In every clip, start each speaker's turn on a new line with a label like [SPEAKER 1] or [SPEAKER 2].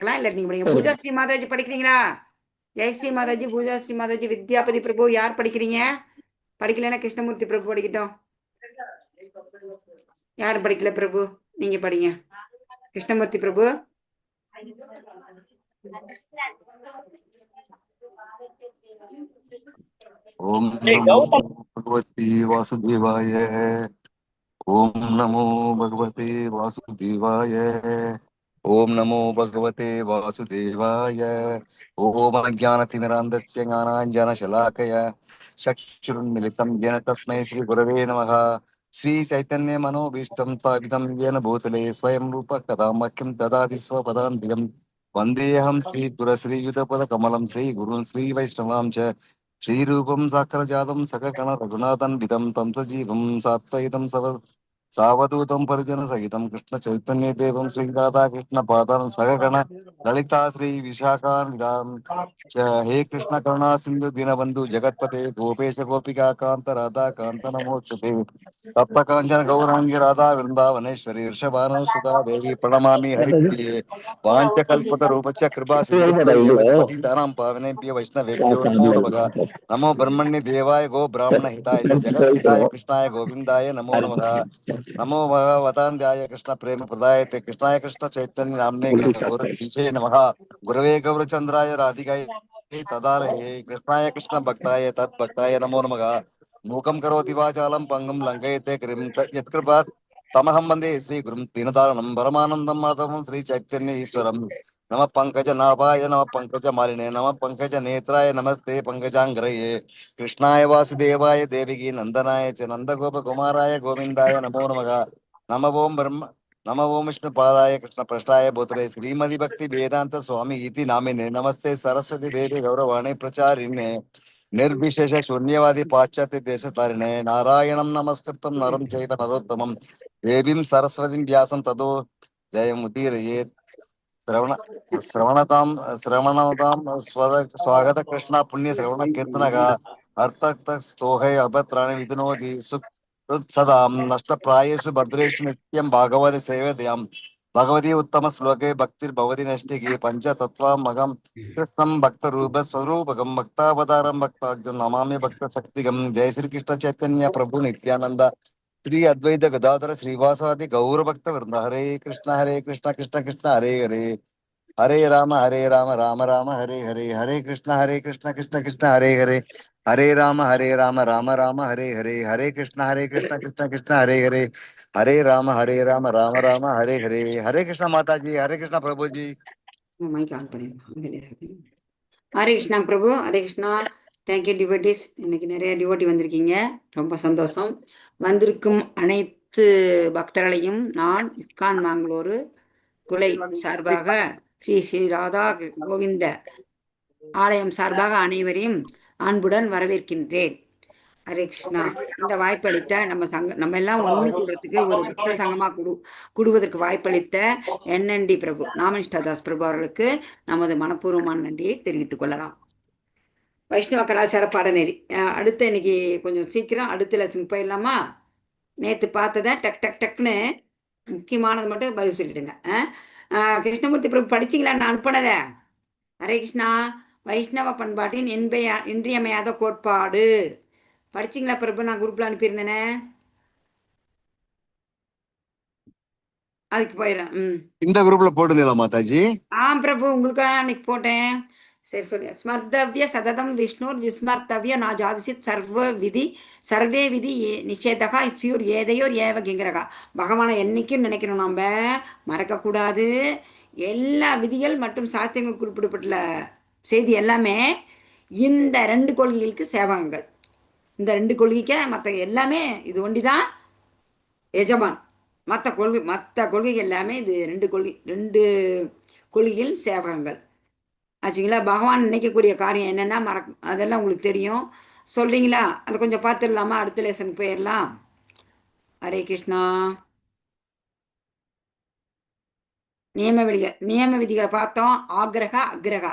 [SPEAKER 1] இல்லை நீங்க படிங்க. பூஜா ஸ்ரீ மாதாஜி படிக்கிறீங்களா? ஜெய் ஸ்ரீ மாதாஜி, பூஜா ஸ்ரீ மாதாஜி, வித்யாபதி பிரபு யார் படிக்கிறீங்க? படிக்கலன்னா கிருஷ்ணமூர்த்தி பிரபு படிக்கட்டும். யாரும் படிக்கல பிரபு, நீங்க படிங்க. கிருஷ்ணமூர்த்தி பிரபு.
[SPEAKER 2] ஓம் நமோ பகவதி வாசுதேவாய. ஓம் நமோ பகவதே வாசுதேவாய. ஓம் நமோ பகவதே வாசுதேவாய. ஓம் அஜானதிமிராந்தஸ்ய ஞானாஞ்சனசலாக்கய சக்ஷுருன்மிலிதம் येन तस्मै श्री गुरवे नमः. श्री चैतन्य मनोभीष्टं स्थापितं येन भूतले स्वयं रूप कदा मह्यं ददाति स्वपदान्तिकं. वन्देऽहं श्रीगुरश्रीयुतपदकमलं श्रीगुरुं श्रीवैष्णवां च श्रीरूपं साक्षरजातं सकगण रघुनाथन्वितं तं सजीवं सात्वयितं सावधूतं परिजनसहितं कृष्ण चैतन्य देवं श्रीराधा कृष्ण पादां सगगण ललिता श्री विशाखान्वितां च हे कृष्ण करुणा सिंधु दीनबंधु जगत्पते गोपेश गोपिका कांत राधा कांत नमोस्तुते. तप्त कांचन गौरांगी राधा वृंदावनेश्वरी वृषभानुसुता देवी प्रणमामि हरिप्रिये. वाञ्छकल्पतरूपस्य कृपा सिन्धुभ्यैव पतितानां पावनेभ्यो वैष्णवेभ्यो नमो नमः. नमो ब्रह्मण्य देवाय गो ब्राह्मण हिताय च जगत हिताय कृष्णाय गोविंदाय नमो नमः. नमो भगवतान्ध्याय कृष्ण प्रेम प्रदायते कृष्णाय कृष्ण चैतन्य नाम्ने गौरतीशे नमः. गुरवे गौरचंद्राय राधिकाय तदालये कृष्णाय कृष्ण भक्ताय तद्भक्ताय नमो नमः. मूकं करोति वाचालं पंगुं लङ्घयते गिरिं यत्कृपात् तमहं वन्दे श्रीगुरुं दीनतारणं परमानन्दं माधवं श्री चैतन्य ईश्वरं. नमः पंकजनाभाय नमः पंकजमालिने नमः पंकजनेत्राय नमस्ते पंकजाङ्घ्रये. कृष्णाय वासुदेवाय देवकी नंदनाय च नंदगोपकुमाराय गोविंदाय नमो नमः. नमः ओं ब्रह्म नमः ओं विष्णुपादाय कृष्णप्रष्टाय भूतले श्रीमदि भक्ति वेदांत स्वामी इति नामिने नमस्ते सरस्वती देवी गौरवाणी प्रचारिणे निर्विशेष शून्यवादी पाश्चात्य देश तारिणे नारायणं नमस्कृतं नरं चैव नरोत्तमं देवीं सरस्वतीं व्यासं ततो जयमुदीरयेत्. श्रवणतां स्वागत कृष्ण पुण्य श्रवण कीर्तनगा अर्थक्त स्तोहै अभत्राणि विधुनोति सुसदां नष्टप्रायेषु भद्रेषु नित्यं भागवते सेवयां. भगवती उत्तम श्लोके भक्तिर्भवति नष्टिके पंचतत्त्वमगं कृष्णं भक्तरूप स्वरूपकं भक्तावतारं भक्ताख्यं नमामि भक्त शक्तिगं. जय श्री कृष्ण चैतन्य प्रभु नित्यानंद श्री अद्वैत गदाधर श्रीवासादि गौर भक्त वृंद. हरे कृष्ण कृष्ण कृष्ण हरे हरे हरे राम राम राम हरे हरे. हरे कृष्ण कृष्ण कृष्ण हरे हरे हरे राम राम राम हरे हरे. हरे कृष्ण कृष्ण कृष्ण हरे हरे हरे राम राम हरे हरे. हरे कृष्ण माता जी. हरे कृष्ण प्रभु जी.
[SPEAKER 1] மைக் ஆன் பண்ணிடுங்க. ஹரே கிருஷ்ணா பிரபு. ஹரே கிருஷ்ணா. Thank you devotees. இன்னைக்கு நிறைய டிவோட்டி வந்திருக்கீங்க, ரொம்ப சந்தோஷம். வந்திருக்கும் அனைத்து பக்தர்களையும் நான் இஸ்கான் மேங்களூரு துளை சார்பாக ஸ்ரீ ஸ்ரீ ராதா கோவிந்த ஆலயம் சார்பாக அனைவரையும் அன்புடன் வரவேற்கின்றேன். ஹரே கிருஷ்ணா. இந்த வாய்ப்பளித்த நம்ம எல்லாம் ஒன்று கூடுறதுக்கு ஒரு பக்த சங்கமா கூடுவதற்கு வாய்ப்பளித்த NND பிரபு நாமனிஷ்டதாஸ் பிரபு அவர்களுக்கு நமது மனப்பூர்வமான நன்றியை தெரிவித்துக் கொள்ளலாம். வைஷ்ணவ கலாச்சார பாடநெறி அடுத்து இன்னைக்கு கொஞ்சம் சீக்கிரம் அடுத்த லெசன் போயிடலாமா? நேற்று பார்த்ததை டக் டக் டக்னு முக்கியமானது மட்டும் பதில் சொல்லிடுங்க. கிருஷ்ணமூர்த்தி பிரபு படிச்சிங்களா நான் அனுப்பினதை? ஹரே கிருஷ்ணா. வைஷ்ணவ பண்பாட்டின் இன்றியமையாத கோட்பாடு படிச்சிங்களா பிரபு? நான் குரூப்ல அனுப்பியிருந்தேனே, அதுக்கு போயிடறேன்.
[SPEAKER 2] இந்த குரூப்ல போடுங்களா மாதாஜி?
[SPEAKER 1] பிரபு உங்களுக்காக அன்னைக்கு போட்டேன். சரி சொல்லி ஸ்மர்த்தவ்ய சததம் விஷ்ணுர் விஸ்மர்த்தவ்ய நா ஜாதிசித் சர்வே விதி நிஷேதகா இஸ்யூர் ஏதையோர் ஏவகிங்கிறகா. பகவானை என்னைக்கும் நினைக்கணும், நம்ம மறக்கக்கூடாது. எல்லா விதிகள் மற்றும் சாஸ்திரங்கள் குறிப்பிடப்பட்டுள்ள செய்தி எல்லாமே இந்த 2 கொள்கைகளுக்கு சேவகங்கள். இந்த 2 கொள்கைக்கு மற்ற எல்லாமே இது ஒண்டி தான் எஜமான். மற்ற கொள்கைகள் எல்லாமே இது 2 கொள்கைகள் சேவகங்கள் ஆச்சுங்களா. பகவான் நினைக்கக்கூடிய காரியம் என்னென்னா அதெல்லாம் உங்களுக்கு தெரியும். சொல்கிறீங்களா? அதை கொஞ்சம் பார்த்துடலாமா? அடுத்த லெசனுக்கு போயிடலாம். ஹரே கிருஷ்ணா. நியம விதிகளை பார்த்தோம். ஆக்ரகா அக்ரகா.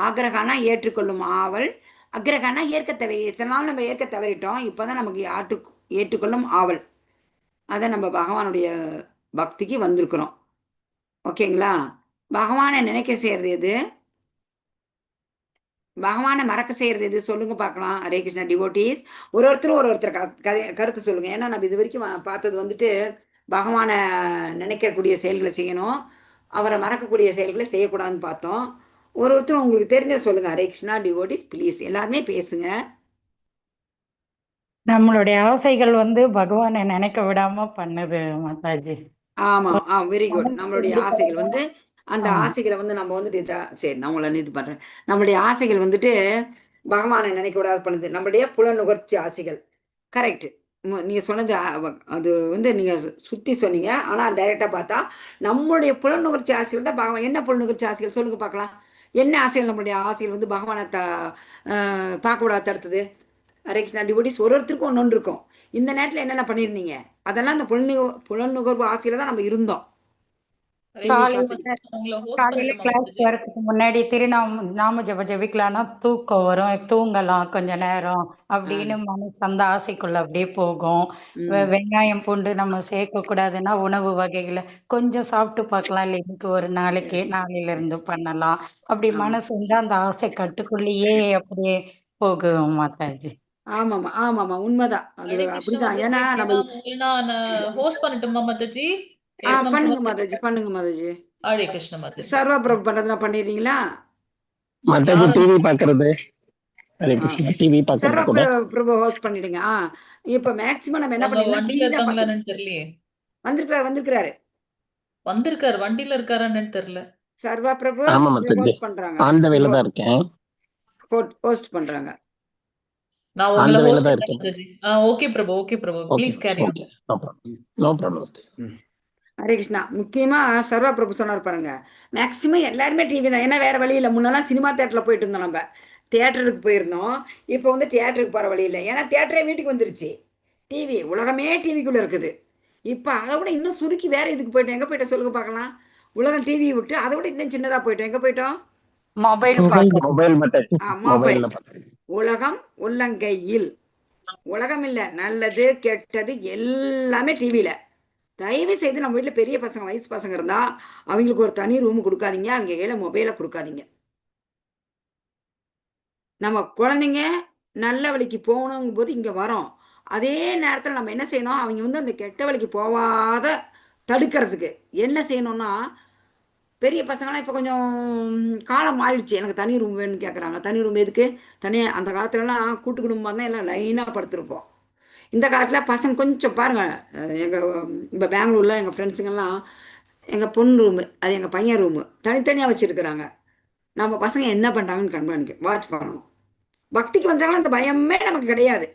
[SPEAKER 1] ஆக்ரகானா ஏற்றுக்கொள்ளும் ஆவல், அக்ரகானா ஏற்க தவறி. இத்தனை நாள் நம்ம ஏற்க தவறிட்டோம், இப்போ தான் நமக்கு ஏற்றுக்கொள்ளும் ஆவல். அதை நம்ம பகவானுடைய பக்திக்கு வந்திருக்கிறோம். ஓகேங்களா? பகவானை நினைக்க செய்யறது எது? பகவானை மறக்க செய்யறது எது? சொல்லுங்க பார்க்கலாம். ஹரே கிருஷ்ணா டிவோட்டீஸ். ஒருத்தர் கருத்து சொல்லுங்க. ஏன்னா நம்ம இது வரைக்கும் பார்த்தது வந்துட்டு பகவானை நினைக்கக்கூடிய செயல்களை செய்யணும், அவரை மறக்கக்கூடிய செயல்களை செய்யக்கூடாதுன்னு பார்த்தோம். ஒருத்தரும் உங்களுக்கு தெரிஞ்ச சொல்லுங்க. ஹரே கிருஷ்ணா டிவோட்டீஸ் ப்ளீஸ் எல்லாருமே பேசுங்க.
[SPEAKER 3] நம்மளுடைய ஆசைகள் வந்து பகவானை நினைக்க விடாம பண்ணுது மாதாஜி.
[SPEAKER 1] ஆமாம், வெரி குட்.
[SPEAKER 3] மனசு
[SPEAKER 1] நம்மளுடைய
[SPEAKER 3] எப்படி
[SPEAKER 1] ஆசைகள் வந்து அந்த
[SPEAKER 3] ஆமா.
[SPEAKER 1] ஆசைகளை வந்து நம்ம வந்துட்டு சரி நான் உங்களை இது பண்றேன். நம்மளுடைய ஆசைகள் வந்துட்டு பகவானை நினைக்க விடாது பண்ணுது. நம்மளுடைய புலநுகர்ச்சி ஆசைகள். கரெக்ட். நீங்க சொன்னது அது வந்து நீங்க சுத்தி சொன்னீங்க. ஆனா டைரக்டா பார்த்தா நம்மளுடைய புலநுகர்ச்சி ஆசைகள் தான் பகவான். என்ன புலநுகர்ச்சி ஆசைகள் சொல்லுங்க பார்க்கலாம். என்ன ஆசைகள் நம்மளுடைய ஆசைகள் வந்து பகவானை பார்க்க விடாது தடுத்தது? ஹரே கிருஷ்ணா டிவோட்டீஸ் ஒருத்தருக்கும் ஒன்று இருக்கும். இந்த நேரத்தில் என்னென்ன பண்ணியிருந்தீங்க? அதெல்லாம் அந்த புலனுகர்வு ஆசையில தான் நம்ம இருந்தோம்.
[SPEAKER 4] ஹரே
[SPEAKER 1] டிவி
[SPEAKER 4] கிருஷ்ணா
[SPEAKER 3] காலையில
[SPEAKER 1] பார்த்து
[SPEAKER 4] மாதாஜி, நான் உங்களை ஹோஸ்ட்
[SPEAKER 3] காலையில
[SPEAKER 4] பண்ணட்டுமா
[SPEAKER 3] கிளாஸ்
[SPEAKER 4] மாதாஜி?
[SPEAKER 3] வரதுக்கு முன்னாடி நாம ஜெபிக்கலாம்னா தூக்கம் வரும், தூங்கலாம் கொஞ்ச நேரம் அப்படின்னு மனசு அந்த ஆசைக்குள்ள அப்படியே போகும். வெங்காயம் பூண்டு நம்ம சேர்க்க கூடாதுன்னா உணவு வகைகளை கொஞ்சம் சாப்பிட்டு பார்க்கலாம், இல்லை இன்னைக்கு ஒரு நாளைக்கு
[SPEAKER 1] எஸ்
[SPEAKER 3] நாளையில இருந்து
[SPEAKER 1] எஸ்
[SPEAKER 3] பண்ணலாம். அப்படி
[SPEAKER 1] ஆமாம்
[SPEAKER 3] மனசு வந்து அந்த ஆசை கட்டுக்குள்ளேயே அப்படியே போகும் மாதாஜி.
[SPEAKER 1] ஆமாம்மா ஆமாம்மா உண்மைதான். அது
[SPEAKER 4] ஹரே கிருஷ்ணா
[SPEAKER 1] அப்படிதான்.
[SPEAKER 4] மாதாஜி,
[SPEAKER 1] ஏன்னா நம்ம
[SPEAKER 4] உங்களை நான் ஹோஸ்ட் பண்ணட்டுமா மாதாஜி? நம்ம
[SPEAKER 1] பண்ணுங்க மாதாஜி,
[SPEAKER 4] சமர்ப்பிக்க.
[SPEAKER 1] பண்ணுங்க மாதாஜி.
[SPEAKER 4] ஹரே கிருஷ்ண மாதாஜி.
[SPEAKER 1] சர்வ பிரபு பண்றதுனா பண்ணிடுறீங்களா?
[SPEAKER 5] மாதாஜி
[SPEAKER 4] யாரும்
[SPEAKER 5] டிவி பாக்குறது. ஹரே
[SPEAKER 1] ஆ,
[SPEAKER 5] கிருஷ்ணா டிவி
[SPEAKER 1] சர்வ
[SPEAKER 5] பாக்குறது கூட.
[SPEAKER 1] பிரபு ஹோஸ்ட் பண்ணிடுங்க. இப்ப மேக்சிமம் நம்ம என்ன
[SPEAKER 4] அவங்க
[SPEAKER 1] பண்ணிடலாம்,
[SPEAKER 4] வண்டியில
[SPEAKER 1] டிவி தான் பார்த்து
[SPEAKER 4] இருக்காங்களான்னு தெரியலையே.
[SPEAKER 1] வந்திருக்கிறாரு.
[SPEAKER 4] வந்திருக்காரு, வண்டியில இருக்காரான்னு தெரியல.
[SPEAKER 1] சர்வா பிரபு
[SPEAKER 5] ஆமா மாதாஜி,
[SPEAKER 1] ஹோஸ்ட் பண்றாங்க.
[SPEAKER 5] ஆன் த வேல தான் இருக்கேன்.
[SPEAKER 1] ஹோஸ்ட் பண்றாங்க.
[SPEAKER 4] நான்
[SPEAKER 5] ஆன்
[SPEAKER 4] உங்களை
[SPEAKER 5] த வேல
[SPEAKER 4] ஹோஸ்ட்
[SPEAKER 5] தான்
[SPEAKER 4] பண்றேன்
[SPEAKER 5] இருக்கேன்.
[SPEAKER 4] Mataji. Okay Prabhu, okay Prabhu,
[SPEAKER 5] okay
[SPEAKER 4] please carry on.
[SPEAKER 5] Okay, no problem, no problem.
[SPEAKER 1] Hare Krishna. முக்கியமா சர்வா பிரபு சொன்னார் பாருங்க. மேக்சிமம் எல்லாருமே டிவி தான். ஏன்னா வேற வழி இல்லை. முன்னெல்லாம் சினிமா தேட்டரில் போயிட்டு இருந்தோம், நம்ம தியேட்டருக்கு போயிருந்தோம். இப்போ வந்து தியேட்டருக்கு போகிற வழி இல்லை. ஏன்னா தியேட்டரே வீட்டுக்கு வந்துருச்சு. டிவி உலகமே டிவிக்குள்ளே இருக்குது. இப்போ அதை விட இன்னும் சுருக்கி வேற இதுக்கு போயிட்டோம். எங்கே போயிட்டோம் சொல்லுங்க பார்க்கலாம். உலகம் டிவியை விட்டு அதை விட இன்னும் சின்னதாக போயிட்டோம். எங்கே போயிட்டோம்?
[SPEAKER 3] மொபைல் பார்க்க
[SPEAKER 5] மொபைல் மாதாஜி,
[SPEAKER 1] மொபைல்.
[SPEAKER 5] மொபைல்ல பாக்குறேன்.
[SPEAKER 1] உலகம் உள்ளங்கையில். உலகம் இல்லை, நல்லது கெட்டது எல்லாமே டிவியில். தயவு செய்து நம்ம வீட்டில் பெரிய பசங்க வயசு பசங்க இருந்தால் அவங்களுக்கு ஒரு தனி ரூம் கொடுக்காதீங்க, அவங்க கையில் மொபைலை கொடுக்காதீங்க. நம்ம குழந்தைங்க நல்ல வழிக்கு போகணுங்கும் போது இங்கே வரோம். அதே நேரத்தில் நம்ம என்ன செய்யணும், அவங்க வந்து அந்த கெட்ட வழிக்கு போகாத தடுக்கிறதுக்கு என்ன செய்யணும்னா, பெரிய பசங்களாம் இப்போ கொஞ்சம் காலம் மாறிடுச்சு. எனக்கு தனி ரூம் வேணும்னு கேட்குறாங்க. தனி ரூம் எதுக்கு? தனியாக அந்த காலத்துலலாம் கூட்டு குடும்பம் தான் எல்லாம் லைனாக படுத்திருப்போம். இந்த காலத்தில் பசங்க கொஞ்சம் பாருங்கள். எங்கள் இப்போ பெங்களூரில் எங்கள் ஃப்ரெண்ட்ஸுங்கெல்லாம் எங்கள் பொண்ணு ரூமு, அது எங்கள் பையன் ரூமு தனித்தனியாக வச்சுருக்குறாங்க. நம்ம பசங்க என்ன பண்ணுறாங்கன்னு கண்காணிக்க வாட்ச் பண்ணணும். பக்திக்கு வந்தாலும் அந்த பயமே நமக்கு கிடையாது.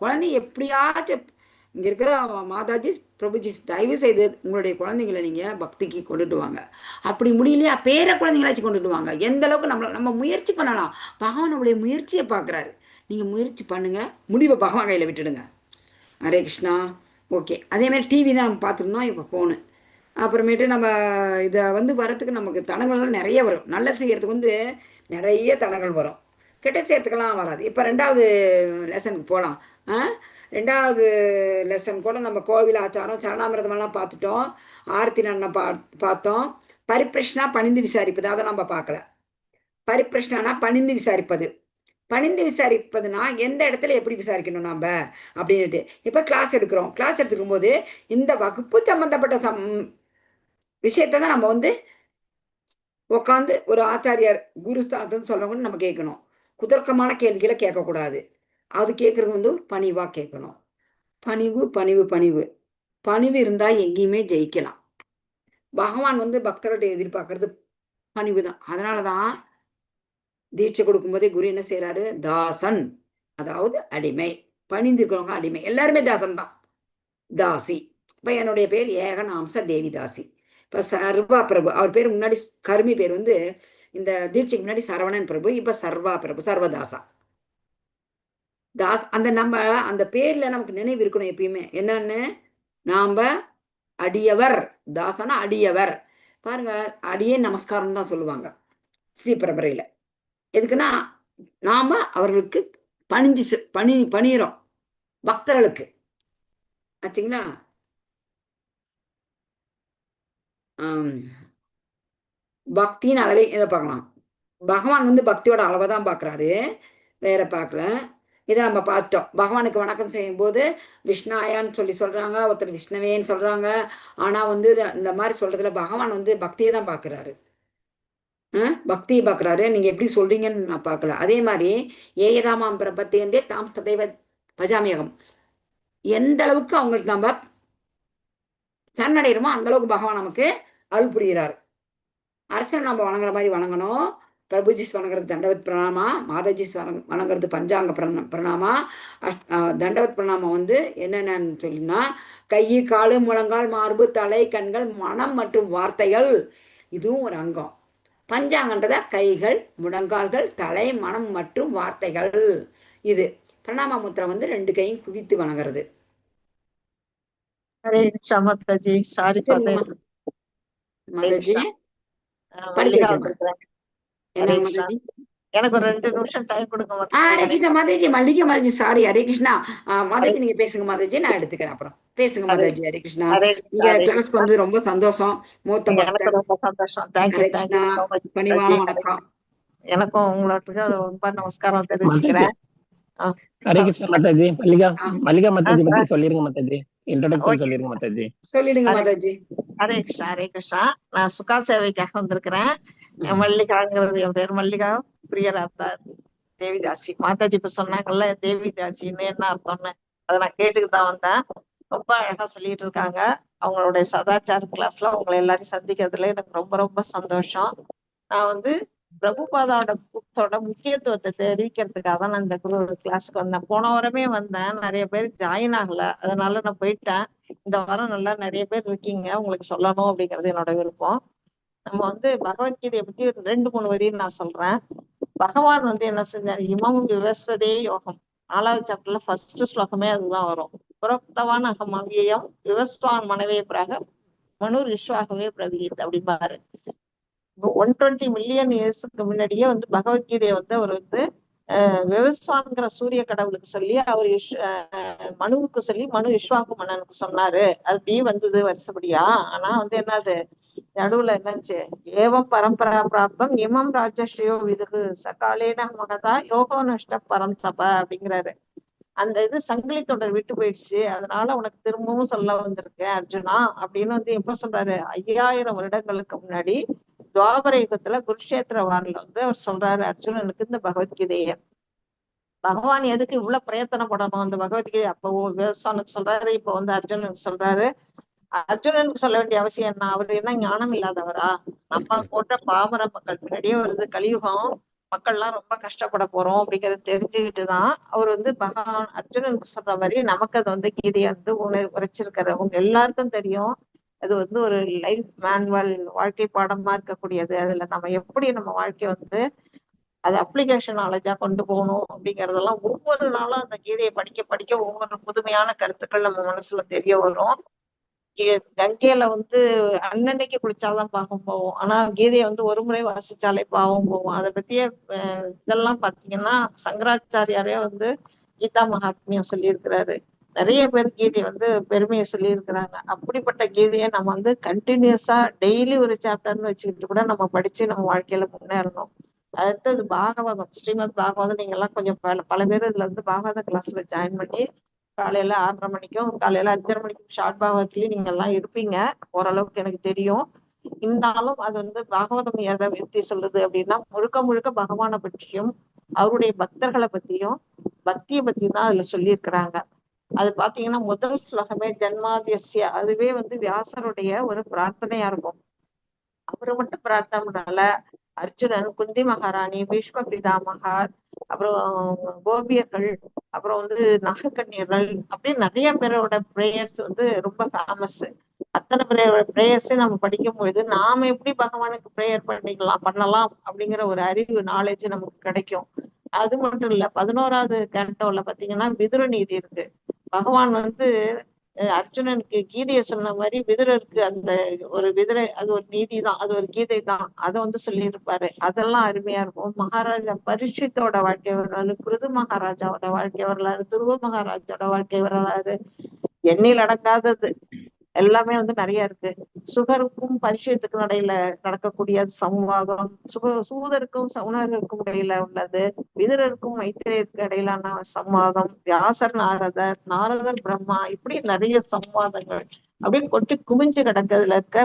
[SPEAKER 1] குழந்தை எப்படியாச்சும் இங்கே இருக்கிற மாதாஜி பிரபுஜி தயவு செய்து உங்களுடைய குழந்தைங்களை நீங்கள் பக்திக்கு கொண்டுட்டு வாங்க. அப்படி முடியலையா பேர குழந்தைங்களாச்சும் கொண்டுட்டு வாங்க. எந்த அளவுக்கு நம்ம முயற்சி பண்ணலாம். பகவான் நம்மளுடைய முயற்சியை பார்க்குறாரு. நீங்கள் முயற்சி பண்ணுங்கள், முடிவை பகவான் கையில் விட்டுடுங்க. ஹரே கிருஷ்ணா. ஓகே. அதேமாதிரி டிவி தான் நம்ம பார்த்துருந்தோம். இப்போ ஃபோனு. அப்புறமேட்டு நம்ம இதை வந்து வரத்துக்கு நமக்கு தடங்கள்லாம் நிறைய வரும். நல்லது செய்கிறதுக்கு வந்து நிறைய தடங்கள் வரும், கெட்ட செய்கிறதுக்கெல்லாம் வராது. இப்போ 2வது லெசனுக்கு போகலாம். ரெண்டாவது லெசன் கூட நம்ம கோவில் ஆச்சாரம் சரணாமிரதமெல்லாம் பார்த்துட்டோம். ஆர்த்தி நன்னை பார்த்தோம். பரிப்பிரஷ்னா பணிந்து விசாரிப்பது, அதை நம்ம பார்க்கல. பரிப்பிரஷ்னானா பணிந்து விசாரிப்பது. பணிந்து விசாரிப்பதுனா எந்த இடத்துல எப்படி விசாரிக்கணும் நாம் அப்படின்ட்டு. இப்போ கிளாஸ் எடுக்கிறோம். கிளாஸ் எடுத்துக்கும் போது இந்த வகுப்பு சம்மந்தப்பட்ட விஷயத்தை தான் நம்ம வந்து உட்காந்து ஒரு ஆச்சாரியார் குருஸ்தானத்துன்னு சொல்கிறவங்க நம்ம கேட்கணும். குதர்க்கமான கேள்விகளை கேட்கக்கூடாது. அது கேட்குறது வந்து பணிவாக கேட்கணும். பணிவு பணிவு பணிவு பணிவு இருந்தால் எங்கேயுமே ஜெயிக்கலாம். பகவான் வந்து பக்தர்கிட்ட எதிர்பார்க்கறது பணிவு தான். அதனால தான் தீட்சை கொடுக்கும்போதே குரு என்ன செய்கிறாரு, தாசன் அதாவது அடிமை. பணிந்திருக்கிறவங்க அடிமை, எல்லாருமே தாசன் தான், தாசி. இப்போ என்னுடைய பேர் ஏகநாம்ச தேவிதாசி. இப்போ சர்வா பிரபு, அவர் பேர் முன்னாடி கருமி பேர் வந்து இந்த தீட்சைக்கு முன்னாடி சரவணன் பிரபு, இப்போ சர்வா பிரபு, சர்வதாசா தாஸ். அந்த நம்ம அந்த பேர்ல நமக்கு நினைவு இருக்கணும் எப்பயுமே. என்னன்னு, நாம அடியவர். தாசனா அடியவர். பாருங்க, அடியே நமஸ்காரம் தான் சொல்லுவாங்க ஸ்ரீ பரம்பரையில. எதுக்குன்னா நாம அவர்களுக்கு பணியிறோம் பக்தர்களுக்கு. ஆச்சுங்களா? பக்தியின் அளவை இதை பார்க்கலாம். பகவான் வந்து பக்தியோட அளவை தான் பார்க்குறாரு, வேற பார்க்கல. இதை நம்ம பார்த்தோம். பகவானுக்கு வணக்கம் செய்யும் போது விஷ்ணாயான்னு சொல்லி சொல்றாங்க, ஒருத்தர் விஷ்ணவேன்னு சொல்றாங்க. ஆனா வந்து இந்த மாதிரி சொல்றதுல பகவான் வந்து பக்தியை தான் பார்க்குறாரு, பக்தியை பார்க்குறாரு. நீங்க எப்படி சொல்றீங்கன்னு நான் பார்க்கல. அதே மாதிரி ஏதாமாம் பிரபத்தேண்டே தாம் சதைவ பஜாமியகம், எந்த அளவுக்கு அவங்களுக்கு நம்ம சரணடைகிறோமோ அந்த அளவுக்கு பகவான் நமக்கு அருள் புரிகிறார். அரசனை நம்ம வணங்குற மாதிரி வணங்கணும். பிரபுஜிஸ் வணங்குறது தண்டவத் பிரணாமா, மாதாஜிஸ் வணங்குறது பஞ்சாங்க பிரணாமா. தண்டவத் பிரணாமா வந்து என்னென்னு சொல்லினா கை, காலு, முழங்கால், மார்பு, தலை, கண்கள், மனம் மற்றும் வார்த்தைகள், இதுவும் ஒரு அங்கம். பஞ்சாங்கன்றதா கைகள், முழங்கால்கள், தலை, மனம் மற்றும் வார்த்தைகள். இது பிரணாம முத்திரை வந்து 2 கையும் குவித்து வணங்குறது.
[SPEAKER 6] ஹரே கிருஷ்ணா மாதாஜி. Sorry for that.
[SPEAKER 1] மாதாஜி
[SPEAKER 6] மல்லிகா
[SPEAKER 1] படிக்க
[SPEAKER 6] வந்திருக்கிறேன்.
[SPEAKER 1] என்ன
[SPEAKER 6] ஹரே கிருஷ்ணா.
[SPEAKER 1] மாதாஜி?
[SPEAKER 6] எனக்கு ஒரு 2 நிமிஷம் டைம் கொடுங்க
[SPEAKER 1] ஹரே
[SPEAKER 6] மாதாஜி.
[SPEAKER 1] கிருஷ்ணா மாதாஜி. மல்லிகா மாதாஜி சாரி. ஹரே கிருஷ்ணா மாதாஜி, நீங்க பேசுங்க மாதாஜி, நான் எடுத்துக்கிறேன். அப்புறம் பேசுங்க மாதாஜி. ஹரே கிருஷ்ணா.
[SPEAKER 6] ஹரே
[SPEAKER 1] நீங்க
[SPEAKER 6] கிருஷ்ணா.
[SPEAKER 1] கிளாஸ்க்கு வந்து ரொம்ப சந்தோஷம். மூத்த
[SPEAKER 6] எனக்கு
[SPEAKER 1] பக்தர்.
[SPEAKER 6] ரொம்ப சந்தோஷம். Thank you
[SPEAKER 1] Hare
[SPEAKER 6] thank you
[SPEAKER 1] Krishna.
[SPEAKER 6] So much
[SPEAKER 1] பணிவான
[SPEAKER 6] மாதாஜி.
[SPEAKER 1] வணக்கம்.
[SPEAKER 6] எனக்கும் உங்களுக்கு ரொம்ப நமஸ்காரம்
[SPEAKER 5] மாதாஜி
[SPEAKER 6] தெரிவிச்சுக்கிறேன்.
[SPEAKER 5] ஹரே கிருஷ்ணா மாதாஜி.
[SPEAKER 1] ஆ,
[SPEAKER 5] மல்லிகா மாதாஜி பத்தி
[SPEAKER 6] சார்.
[SPEAKER 5] சொல்லிருங்க மாதாஜி. Introduction
[SPEAKER 6] okay.
[SPEAKER 5] சொல்லிருங்க மாதாஜி.
[SPEAKER 1] சொல்லிடுங்க
[SPEAKER 6] ஹரே
[SPEAKER 1] மாதாஜி.
[SPEAKER 6] ஹரே கிருஷ்ணா. ஹரே கிருஷ்ணா. நான் சுகா சேவைக்காக வந்திருக்கிறேன்.
[SPEAKER 1] ம்.
[SPEAKER 6] மல்லிகாங்கிறது என் பேர் மல்லிகா பிரியராத்தா தேவிதாசி. மாதாஜி இப்ப சொன்னாங்கல்ல தேவிதாசின்னு என்ன அர்த்தம்னு, அதை நான் கேட்டுக்கிட்டு தான் வந்தேன். ரொம்ப அழகா சொல்லிட்டு இருக்காங்க. அவங்களுடைய சதாச்சார கிளாஸ்ல உங்களை எல்லாரையும் சந்திக்கிறதுல எனக்கு ரொம்ப ரொம்ப சந்தோஷம். நான் வந்து பிரபுபாதாவோட புத்தோட முக்கியத்துவத்தை தெரிவிக்கிறதுக்காக தான் நான் இந்த குரு கிளாஸ்க்கு வந்தேன். போன வாரமே வந்தேன், நிறைய பேர் ஜாயின் ஆகல, அதனால நான் போயிட்டேன். இந்த வாரம் நல்லா நிறைய பேர் இருக்கீங்க, உங்களுக்கு சொல்லணும் அப்படிங்கிறது என்னோட விருப்பம். நம்ம வந்து பகவத்கீதையை பத்தி 2-3 வரி நான் சொல்றேன். பகவான் வந்து என்ன செஞ்சாரு, இமம் விவஸ்வதே யோகம் 4வது சாப்டர்ல ஃபர்ஸ்ட் ஸ்லோகமே அதுதான் வரும். புரோக்தவான் அகம் அவ்யயம் விவஸ்வான் மனவே பிராக மனு விஸ்வாகவே பிரவீத் அப்படிம்பாரு. 120 மில்லியன் இயர்ஸ்க்கு முன்னாடியே வந்து பகவத்கீதையை வந்து அவர் வந்து விவஸ்வான்கிற சூரிய கடவுளுக்கு சொல்லி அவர் மனுவுக்கு சொல்லி மனு விஸ்வாக்கு மன்னனுக்கு சொன்னாரு. அப்படி வந்தது வருஷப்படியா. ஆனா வந்து என்னது நடுவுல என்னாச்சு, ஏவம் பரம்பரா பிராப்தம் இமம் ராஜஸ்ரீயோ விதுகு சகாலேன மகதா யோகோ நஷ்ட பரந்தப அப்படிங்கிறாரு. அந்த இது சங்கிலி தொடர் விட்டு போயிடுச்சு, அதனால உனக்கு திரும்பவும் சொல்ல வந்திருக்கேன் அர்ஜுனா அப்படின்னு வந்து எப்ப சொல்றாரு, 5000 வருடங்களுக்கு முன்னாடி துவாபர யுகத்துல குருஷேத்திர வாரில வந்து அவர் சொல்றாரு அர்ஜுனனுக்கு இந்த பகவத்கீதைய. பகவான் எதுக்கு இவ்வளவு பிரயத்தனப்படணும் அந்த பகவத்கீதை? அப்போ விவசாயனுக்கு சொல்றாரு, இப்ப வந்து அர்ஜுனனுக்கு சொல்றாரு. அர்ஜுனனுக்கு சொல்ல வேண்டிய அவசியம் என்ன? அவர் என்ன ஞானம் இல்லாதவரா? நம்ம போன்ற பாமர மக்கள் பின்னாடியே வருது கலியுகம், மக்கள்லாம் ரொம்ப கஷ்டப்பட போறோம் அப்படிங்கறது தெரிஞ்சுக்கிட்டுதான் அவர் வந்து பகவான் அர்ஜுனனுக்கு சொல்ற மாதிரி நமக்கு அதை வந்து கீதையை வந்து உரைச்சிருக்காரு. உங்க எல்லாருக்கும் தெரியும், அது வந்து ஒரு லைஃப் மேனுவல், வாழ்க்கை பாடமா இருக்கக்கூடியது. அதுல நம்ம எப்படி நம்ம வாழ்க்கையை வந்து அது அப்ளிகேஷன் நாலேஜா கொண்டு போகணும் அப்படிங்கறதெல்லாம் ஒவ்வொரு நாளும் அந்த கீதையை படிக்க படிக்க ஒவ்வொரு புதுமையான கருத்துக்கள் நம்ம மனசுல தெரிய வரும். கங்கையில வந்து அன்னன்னைக்கு குளிச்சாதான் பாவம் போவோம், ஆனா கீதையை வந்து ஒரு முறை வாசிச்சாலே பாவம் போவோம். அதை பத்திய இதெல்லாம் பாத்தீங்கன்னா சங்கராச்சாரியாரே வந்து கீதா மகாத்மியம் சொல்லியிருக்கிறாரு. நிறைய பேர் கீதையை வந்து பெருமையை சொல்லி இருக்கிறாங்க. அப்படிப்பட்ட கீதையை நம்ம வந்து கண்டினியூஸா டெய்லி ஒரு சாப்டர்னு வச்சுக்கிட்டு கூட நம்ம படிச்சு நம்ம வாழ்க்கையில முன்னேறணும். அடுத்தது பாகவதம், ஸ்ரீமத் பாகவதம். நீங்க எல்லாம் கொஞ்சம் பல பேர் இதுல இருந்து பாகவத கிளாஸ்ல ஜாயின் பண்ணி காலையில 6:30 மணிக்கும் காலையில 5:30 மணிக்கும் ஷார்ட் பாகவத்லயும் நீங்க எல்லாம் இருப்பீங்க, ஓரளவுக்கு எனக்கு தெரியும். இருந்தாலும் அது வந்து பாகவதம் எதை பத்தி சொல்லுது அப்படின்னா முழுக்க முழுக்க பகவானை பற்றியும் அவருடைய பக்தர்களை பத்தியும் பக்தியை பத்தியும் தான் அதுல சொல்லியிருக்கிறாங்க. அது பாத்தீங்கன்னா முதல் ஸ்லோகமே ஜன்மாதியஸ்ய, அதுவே வந்து வியாசருடைய ஒரு பிரார்த்தனையா இருக்கும். அவரை மட்டும் பிரார்த்தனை பண்ணல, அர்ஜுனன், குந்தி மகாராணி, பீஷ்ம பிதாமகர், அப்புறம் கோபியர்கள், அப்புறம் வந்து நாகக்கண்ணியர்கள், அப்படின்னு நிறைய பேரோட பிரேயர்ஸ் வந்து ரொம்ப ஃபேமஸ். அத்தனை பிரேயர்ஸையும் நம்ம படிக்கும் பொழுது நாம எப்படி பகவானுக்கு பிரேயர் பண்ணலாம் அப்படிங்கிற ஒரு அறிவு, நாலேஜ் நமக்கு கிடைக்கும். அது மட்டும் இல்ல, 11வது கேண்டோல பாத்தீங்கன்னா விதுர நீதி இருக்கு. பகவான் வந்து அர்ஜுனனுக்கு கீதையை சொன்ன மாதிரி விதுரருக்கு அந்த ஒரு அது ஒரு நீதி தான், அது ஒரு கீதை தான், அதை வந்து சொல்லியிருப்பாரு. அதெல்லாம் அருமையா இருக்கும். மகாராஜா பரீட்சித்தோட வாழ்க்கை வரலாறு, பிருது மகாராஜாவோட வாழ்க்கை வரலாறு, துருவ மகாராஜோட வாழ்க்கை வரலாறு எண்ணில் அடங்காதது. எல்லாமே வந்து நிறைய இருக்கு. சுகருக்கும் பரிச்சயத்துக்கும் இடையில நடக்கக்கூடிய சம்வாதம், சூதருக்கும் சவுனருக்கும் இடையில உள்ளது, விதுரருக்கும் மைத்திரருக்கும் இடையிலான சம்வாதம், வியாசர் நாரதர், நாரதர் பிரம்மா, இப்படி நிறைய சம்வாதங்கள் அப்படியே கொட்டி குமிஞ்சு கிடக்கிறதுல இருக்க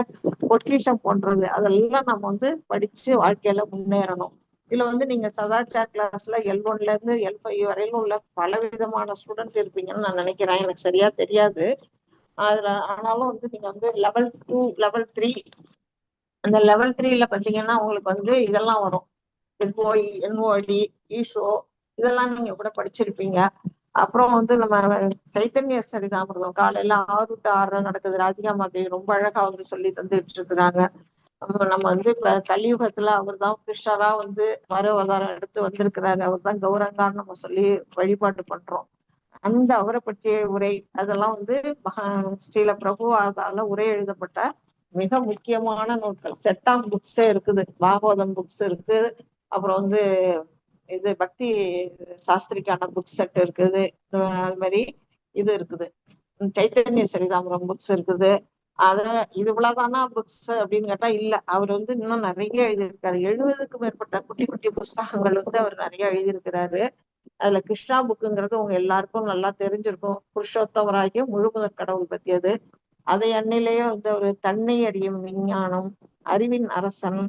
[SPEAKER 6] பொக்கிஷம் போன்றது. அதெல்லாம் நம்ம வந்து படிச்சு வாழ்க்கையில முன்னேறணும். இதுல வந்து நீங்க சதாச்சார் கிளாஸ்ல L1ல இருந்து L5 வரையிலும் உள்ள பல விதமான ஸ்டூடெண்ட்ஸ் இருப்பீங்கன்னு நான் நினைக்கிறேன். எனக்கு சரியா தெரியாது. அதுல ஆனாலும் வந்து நீங்க வந்து லெவல் 2 லெவல் 3 அந்த லெவல் 3ல பார்த்தீங்கன்னா உங்களுக்கு வந்து இதெல்லாம் வரும். NOE NOD ஈஷோ இதெல்லாம் நீங்க கூட படிச்சிருப்பீங்க. அப்புறம் வந்து நம்ம சைத்தன்ய சரிதாமிரதம் காலையில 6 to 6 நடக்குது. ராதிகா மாதிரி ரொம்ப அழகா வந்து சொல்லி தந்துட்டு இருக்கிறாங்க. நம்ம வந்து இப்ப கலியுகத்துல அவர் தான் கிருஷ்ணரா வந்து மறு அவதாரம் எடுத்து வந்திருக்கிறாரு. அவர் தான் கௌரங்கான்னு நம்ம சொல்லி வழிபாட்டு பண்றோம். அந்த அவரை பற்றிய உரை அதெல்லாம் வந்து ஸ்ரீல பிரபுவாதால உரை எழுதப்பட்ட மிக முக்கியமான நூல்கள். செட் ஆஃப் புக்ஸே இருக்குது. பாகவதம் புக்ஸ் இருக்கு. அப்புறம் வந்து இது பக்தி சாஸ்திரிக்கான புக் செட் இருக்குது. அது மாதிரி இது இருக்குது. சைத்தன்ய சரிதாமிரம் புக்ஸ் இருக்குது. அத இது இவ்வளவுதானா புக்ஸ் அப்படின்னு கேட்டா இல்ல. அவர் வந்து இன்னும் நிறைய எழுதியிருக்காரு. 70க்கும் மேற்பட்ட குட்டி குட்டி புஸ்தகங்கள் வந்து அவர் நிறைய எழுதியிருக்கிறாரு. அதுல கிருஷ்ணா புக்குங்கிறது உங்க எல்லாருக்கும் நல்லா தெரிஞ்சிருக்கும். புருஷோத்தமராகிய முழுமுதற் கடவுள் பத்தியது. அதை அன்னிலேயே வந்து ஒரு தன்னை அறியும் விஞ்ஞானம், அறிவின் அரசன்,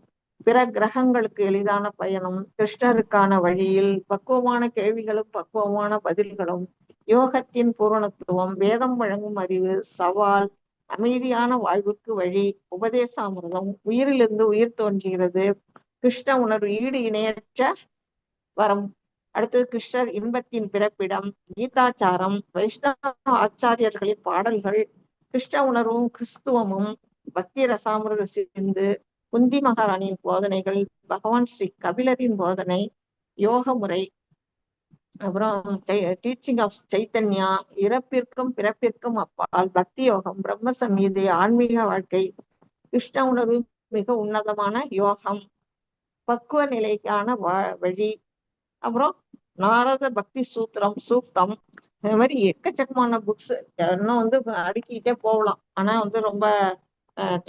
[SPEAKER 6] பிற கிரகங்களுக்கு எளிதான பயணம், கிருஷ்ணருக்கான வழியில், பக்குவமான கேள்விகளும் பக்குவமான பதில்களும், யோகத்தின் பூரணத்துவம், வேதம் வழங்கும் அறிவு, சவால், அமைதியான வாழ்வுக்கு வழி, உபதேசாமிர்தம், உயிரிலிருந்து உயிர் தோன்றுகிறது, கிருஷ்ண உணர்வு ஈடு இணையற்ற வரம், அடுத்தது கிருஷ்ணர் இன்பத்தின் பிறப்பிடம், கீதாச்சாரம், வைஷ்ணவ ஆச்சாரியர்களின் பாடல்கள், கிருஷ்ண உணர்வும் கிறிஸ்துவமும், பக்தி ரசாமிரத சிந்து, குந்தி மகாராணியின் போதனைகள், பகவான் ஸ்ரீ கபிலரின் போதனை, யோக முறை, அப்புறம் டீச்சிங் ஆஃப் சைத்தன்யா, இறப்பிற்கும் பிறப்பிற்கும் அப்பால், பக்தி யோகம், பிரம்ம சமீதி, ஆன்மீக வாழ்க்கை, கிருஷ்ண உணர்வு மிக உன்னதமான யோகம், பக்குவ நிலைக்கான வழி, அப்புறம் நாரத பக்தி சூத்திரம் சூக்தம், இந்த மாதிரி எக்கச்சக்கமான புக்ஸ் இன்னும் வந்து அடுக்கிட்டே போகலாம். ஆனா வந்து ரொம்ப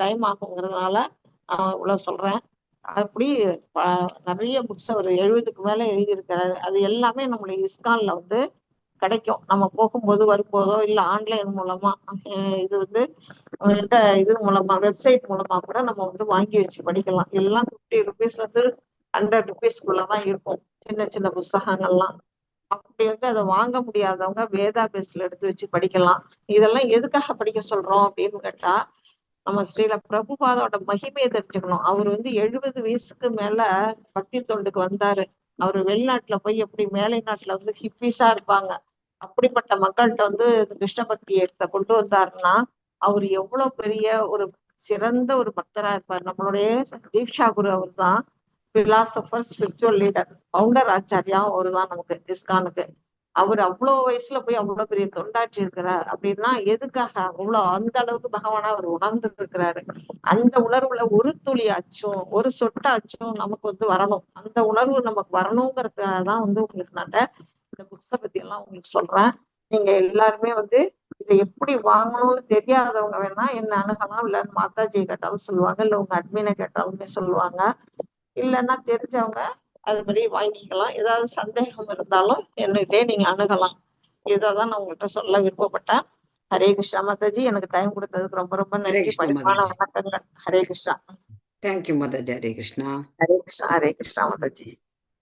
[SPEAKER 6] டைம் ஆகுங்கிறதுனால இவ்வளவு சொல்றேன். அப்படி நிறைய புக்ஸ் ஒரு 70க்கு மேல எழுதியிருக்கிறாரு. அது எல்லாமே நம்மளுடைய இஸ்கான்ல வந்து கிடைக்கும். நம்ம போகும்போது வரும்போதோ இல்ல ஆன்லைன் மூலமா இது வந்து இது மூலமா வெப்சைட் மூலமா கூட நம்ம வந்து வாங்கி வச்சு படிக்கலாம். எல்லாம் 50 rupeesல இருந்து 100 rupeesக்குள்ளதான் இருக்கும் சின்ன சின்ன புஸ்தகங்கள்லாம். அப்படி வந்து அதை வாங்க முடியாதவங்க வேதா பேஸ்ல எடுத்து வச்சு படிக்கலாம். இதெல்லாம் எதுக்காக படிக்க சொல்றோம் அப்படின்னு கேட்டா, நம்ம ஸ்ரீல பிரபுபாதோட மகிமையை தெரிஞ்சுக்கணும். அவர் வந்து 70 வயசுக்கு மேல பக்தி தொண்டுக்கு வந்தாரு. அவர் வெளிநாட்டுல போய் எப்படி மேலை நாட்டுல வந்து ஹிப்பிஸா இருப்பாங்க, அப்படிப்பட்ட மக்கள்கிட்ட வந்து கிருஷ்ண பக்தியை கொண்டு வந்தாருன்னா அவர் எவ்வளவு பெரிய ஒரு சிறந்த ஒரு பக்தரா இருப்பார். நம்மளுடைய தீக்ஷா குரு அவர் தான். Philosopher, spiritual leader, founder Acharya அவரு தான் நமக்கு இஸ்கானுக்கு. அவர் அவ்வளவு வயசுல போய் அவ்வளவு பெரிய தொண்டாற்றி இருக்கிறார் அப்படின்னா எதுக்காக? அவ்வளவு அந்த அளவுக்கு பகவானா அவர் உணர்ந்து இருக்கிறாரு. அந்த உணர்வுல ஒரு துளி அச்சும் ஒரு சொட்டு அச்சும் நமக்கு வந்து வரணும். அந்த உணர்வு நமக்கு வரணுங்கிறதுக்காக தான் வந்து உங்களுக்கு நான் இந்த புக்ஸை பத்தி எல்லாம் உங்களுக்கு சொல்றேன். நீங்க எல்லாருமே வந்து இதை எப்படி வாங்கணும்னு தெரியாதவங்க வேணா என்ன அணுகலாம். இல்ல மாதாஜி கேட்டாலும் சொல்லுவாங்க, இல்ல உங்க அட்மினை கேட்டாலுமே சொல்லுவாங்க. இல்லைன்னா தெரிஞ்சவங்க அதுபடி வாங்கிக்கலாம். ஏதாவது சந்தேகம் இருந்தாலும் என்னகிட்டே நீங்க அணுகலாம். இதான் நான் உங்கள்கிட்ட சொல்ல விருப்பப்பட்டேன். ஹரே கிருஷ்ணா மாதாஜி. எனக்கு டைம் கொடுத்ததுக்கு ரொம்ப ரொம்ப நன்றி. பணிவான வணக்கங்கள். ஹரே கிருஷ்ணா.
[SPEAKER 1] தேங்க்யூ மாதாஜி. ஹரே கிருஷ்ணா.
[SPEAKER 6] ஹரே கிருஷ்ணா. ஹரே கிருஷ்ணா மாதாஜி.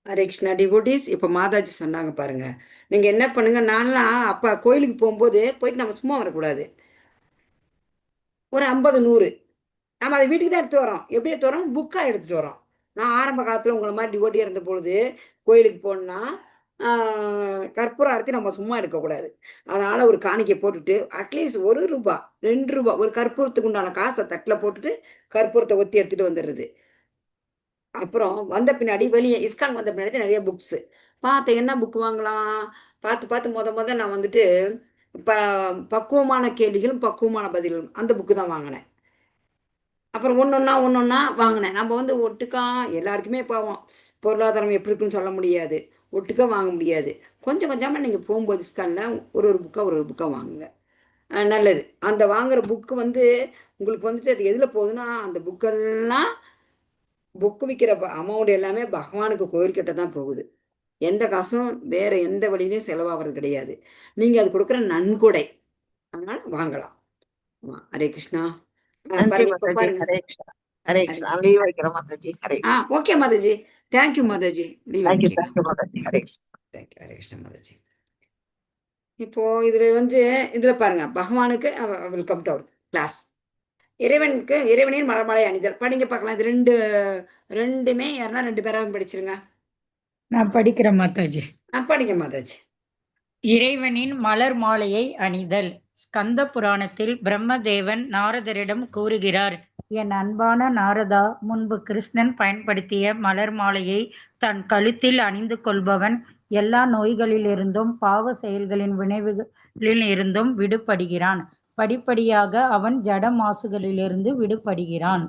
[SPEAKER 1] ஹரே கிருஷ்ணா டிவோட்டிஸ். இப்போ மாதாஜி சொன்னாங்க பாருங்க. நீங்க என்ன பண்ணுங்க, நான்லாம் அப்ப கோயிலுக்கு போகும்போது போயிட்டு நம்ம சும்மா வரக்கூடாது. ஒரு 50 100 நம்ம அதை வீட்டுக்கு தான் எடுத்து வரோம். எப்படி எடுத்து வரோம்? புக்காக எடுத்துகிட்டு வரோம். நான் ஆரம்ப காலத்தில் உங்களை மாதிரி டிவோட்டியாக இருந்த பொழுது கோயிலுக்கு போனோம்னா கற்பூர ஆரத்தி நம்ம சும்மா எடுக்கக்கூடாது. அதனால் ஒரு காணிக்கை போட்டுட்டு அட்லீஸ்ட் ₹1 ₹2 ஒரு கற்பூரத்துக்கு உண்டான காசை தட்டில் போட்டுட்டு கற்பூரத்தை ஒத்தி எடுத்துகிட்டு வந்துடுறது. அப்புறம் வந்த பின்னாடி வெளியே இஸ்கான் வந்த பின்னாடி நிறைய புக்ஸு பார்த்தேன். என்ன புக் வாங்கலாம் பார்த்து முத நான் வந்துட்டு பக்குவமான கேள்விகளும் பக்குவமான பதில்களும் அந்த புக்கு தான் வாங்கினேன். அப்புறம் ஒன்றொன்னா வாங்கினேன். நம்ம வந்து ஒட்டுக்கா எல்லாருக்குமே பாவம் பொருளாதாரம் எப்படி இருக்குன்னு சொல்ல முடியாது, ஒட்டுக்கா வாங்க முடியாது. கொஞ்சம் கொஞ்சமாக நீங்கள் போகும்போது இஸ்கானில் ஒரு புக்காக வாங்குங்க. நல்லது. அந்த வாங்குற புக்கு வந்து உங்களுக்கு வந்துட்டு அது எதில் போகுதுன்னா, அந்த புக்கெல்லாம் புக்கு விற்கிற அமௌண்ட் எல்லாமே பகவானுக்கு கோயில்கிட்ட தான் போகுது. எந்த காசும் வேற எந்த வழியிலையும் செலவாகிறது கிடையாது. நீங்கள் அது கொடுக்குற நன்கொடை. அதனால வாங்கலாம். ஹரே கிருஷ்ணா.
[SPEAKER 6] நன்றி
[SPEAKER 1] பாருங்க இப்போ
[SPEAKER 6] மாதாஜி.
[SPEAKER 1] பாருங்க.
[SPEAKER 6] ஹரே கிருஷ்ணா. ஹரே கிருஷ்ணா. லீவ் வைக்கிறோம் Mataji. Hare Krishna.
[SPEAKER 1] Okay Mataji. Thank you Mataji. Leave
[SPEAKER 6] thank you
[SPEAKER 1] வைக்கிறேன்.
[SPEAKER 6] தேங்க்யூ மாதாஜி. ஹரே கிருஷ்ணா.
[SPEAKER 1] தேங்க்யூ. ஹரே கிருஷ்ணா மாதாஜி. இப்போ இதில் வந்து இதில் பாருங்க, பகவானுக்கு வெல்கம் டு அவர் கிளாஸ். இறைவனுக்கு இறைவனின் மலர்மாலை அணிதல் படிங்க பார்க்கலாம். இது ரெண்டுமே யாருன்னா 2 பேராவது படிச்சிருங்க.
[SPEAKER 3] நான் படிக்கிறேன் மாதாஜி.
[SPEAKER 1] படிங்க மாதாஜி.
[SPEAKER 3] இறைவனின் மலர் மாலையை அணிதல். ஸ்கந்த புராணத்தில் பிரம்மதேவன் நாரதரிடம் கூறுகிறார், என் அன்பான நாரதா, முன்பு கிருஷ்ணன் பயன்படுத்திய மலர் மாலையை தன் கழுத்தில் அணிந்து கொள்பவன் எல்லா நோய்களிலிருந்தும் பாவ செயல்களின் வினைவுகளில் இருந்தும் விடுபடுகிறான். படிப்படியாக அவன் ஜட மாசுகளிலிருந்து விடுபடுகிறான்.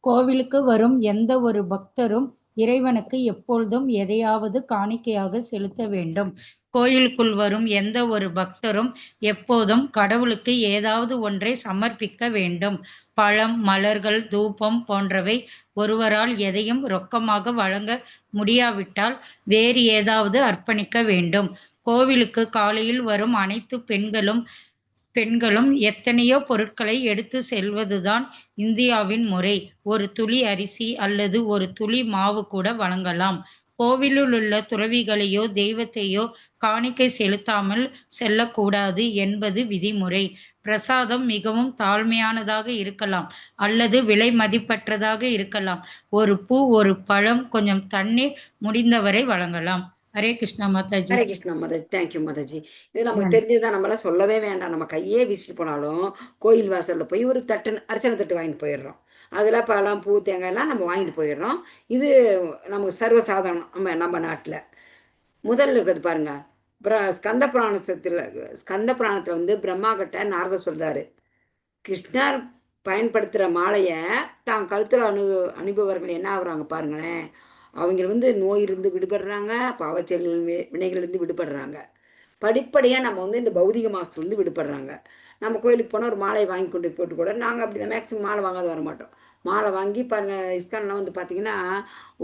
[SPEAKER 3] கோவிலுக்கு வரும் எந்த ஒரு பக்தரும் இறைவனுக்கு எப்பொழுதும் எதையாவது காணிக்கையாக செலுத்த வேண்டும். கோயிலுக்குள் வரும் எந்த ஒரு பக்தரும் எப்போதும் கடவுளுக்கு ஏதாவது ஒன்றை சமர்ப்பிக்க வேண்டும். பழம், மலர்கள், தூபம் போன்றவை. ஒருவரால் எதையும் ரொக்கமாக வழங்க முடியாவிட்டால் வேறு ஏதாவது அர்ப்பணிக்க வேண்டும். கோவிலுக்கு காலையில் வரும் அனைத்து பெண்களும் எத்தனையோ பொருட்களை எடுத்து செல்வதுதான் இந்தியாவின் முறை. ஒரு துளி அரிசி அல்லது ஒரு துளி மாவு கூட வழங்கலாம். கோவிலில் உள்ள துறவிகளையோ தெய்வத்தையோ காணிக்கை செலுத்தாமல் செல்லக்கூடாது என்பது விதிமுறை. பிரசாதம் மிகவும் தாழ்மையானதாக இருக்கலாம் அல்லது விலை மதிப்பற்றதாக இருக்கலாம். ஒரு பூ, ஒரு பழம், கொஞ்சம் தண்ணீர் முடிந்தவரை வழங்கலாம். ஹரே கிருஷ்ணா மாதாஜி.
[SPEAKER 1] ஹரே கிருஷ்ணா மாதாஜி. தேங்க்யூ மாதாஜி. இது நமக்கு தெரிஞ்சதுதான், நம்மளாம் சொல்லவே வேண்டாம். நம்ம கையே வீசிட்டு போனாலும் கோயில் வாசலில் போய் ஒரு அர்ச்சனை தட்டு வாங்கிட்டு போயிடுறோம். அதில் பழம், பூ, தேங்காய்லாம் நம்ம வாங்கிட்டு போயிடுறோம். இது நமக்கு சர்வசாதாரணம் நம்ம நாட்டில். முதல்ல இருக்கிறது பாருங்க, ஸ்கந்த புராணத்தில் வந்து பிரம்மா கிட்ட நாரதர் சொல்றாரு, கிருஷ்ணர் பயன்படுத்துகிற மாலையை தான் கழுத்தில் அனுபவர்கள் என்ன ஆகுறாங்க பாருங்களேன். அவங்க வந்து நோய் இருந்து விடுபடுறாங்க, பாவச்செயல் வினைகளிலிருந்து விடுபடுறாங்க. படிப்படியாக நம்ம வந்து இந்த பௌதிக மாசத்துலேருந்து விடுபடுறாங்க. நம்ம கோயிலுக்கு போனால் ஒரு மாலை வாங்கி கொண்டு போட்டு கூட, நாங்கள் அப்படி தான் மேக்ஸிமம் மாலை வாங்காத வர மாட்டோம். மாலை வாங்கி பாருங்கள், இஸ்கான்லாம் வந்து பார்த்திங்கன்னா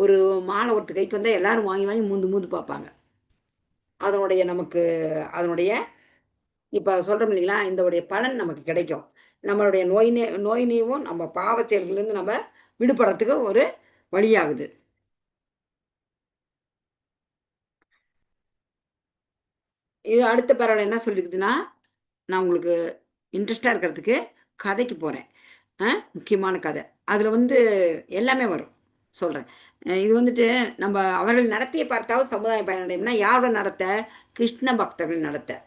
[SPEAKER 1] ஒரு மாலை ஒருத்தர் கைக்கு வந்தால் எல்லோரும் வாங்கி வாங்கி மூந்து பார்ப்பாங்க. அதனுடைய இப்போ சொல்கிறோம் இல்லைங்களா, இதோடைய பலன் நமக்கு கிடைக்கும். நம்மளுடைய நோய் நீவும் நம்ம பாவ செயல்களிலிருந்து நம்ம விடுபடுறதுக்கு ஒரு வழியாகுது. இது அடுத்த பரவல் என்ன சொல்லிக்குதுன்னா, நான் உங்களுக்கு இன்ட்ரெஸ்டாக இருக்கிறதுக்கு கதைக்கு போகிறேன். முக்கியமான கதை. அதில் வந்து எல்லாமே வரும், சொல்கிறேன். இது வந்துட்டு நம்ம அவர்கள் நடத்திய பார்த்தாவது சமுதாயம் பயனடையும்னா யாரோட நடத்த? கிருஷ்ண பக்தர்கள் நடத்த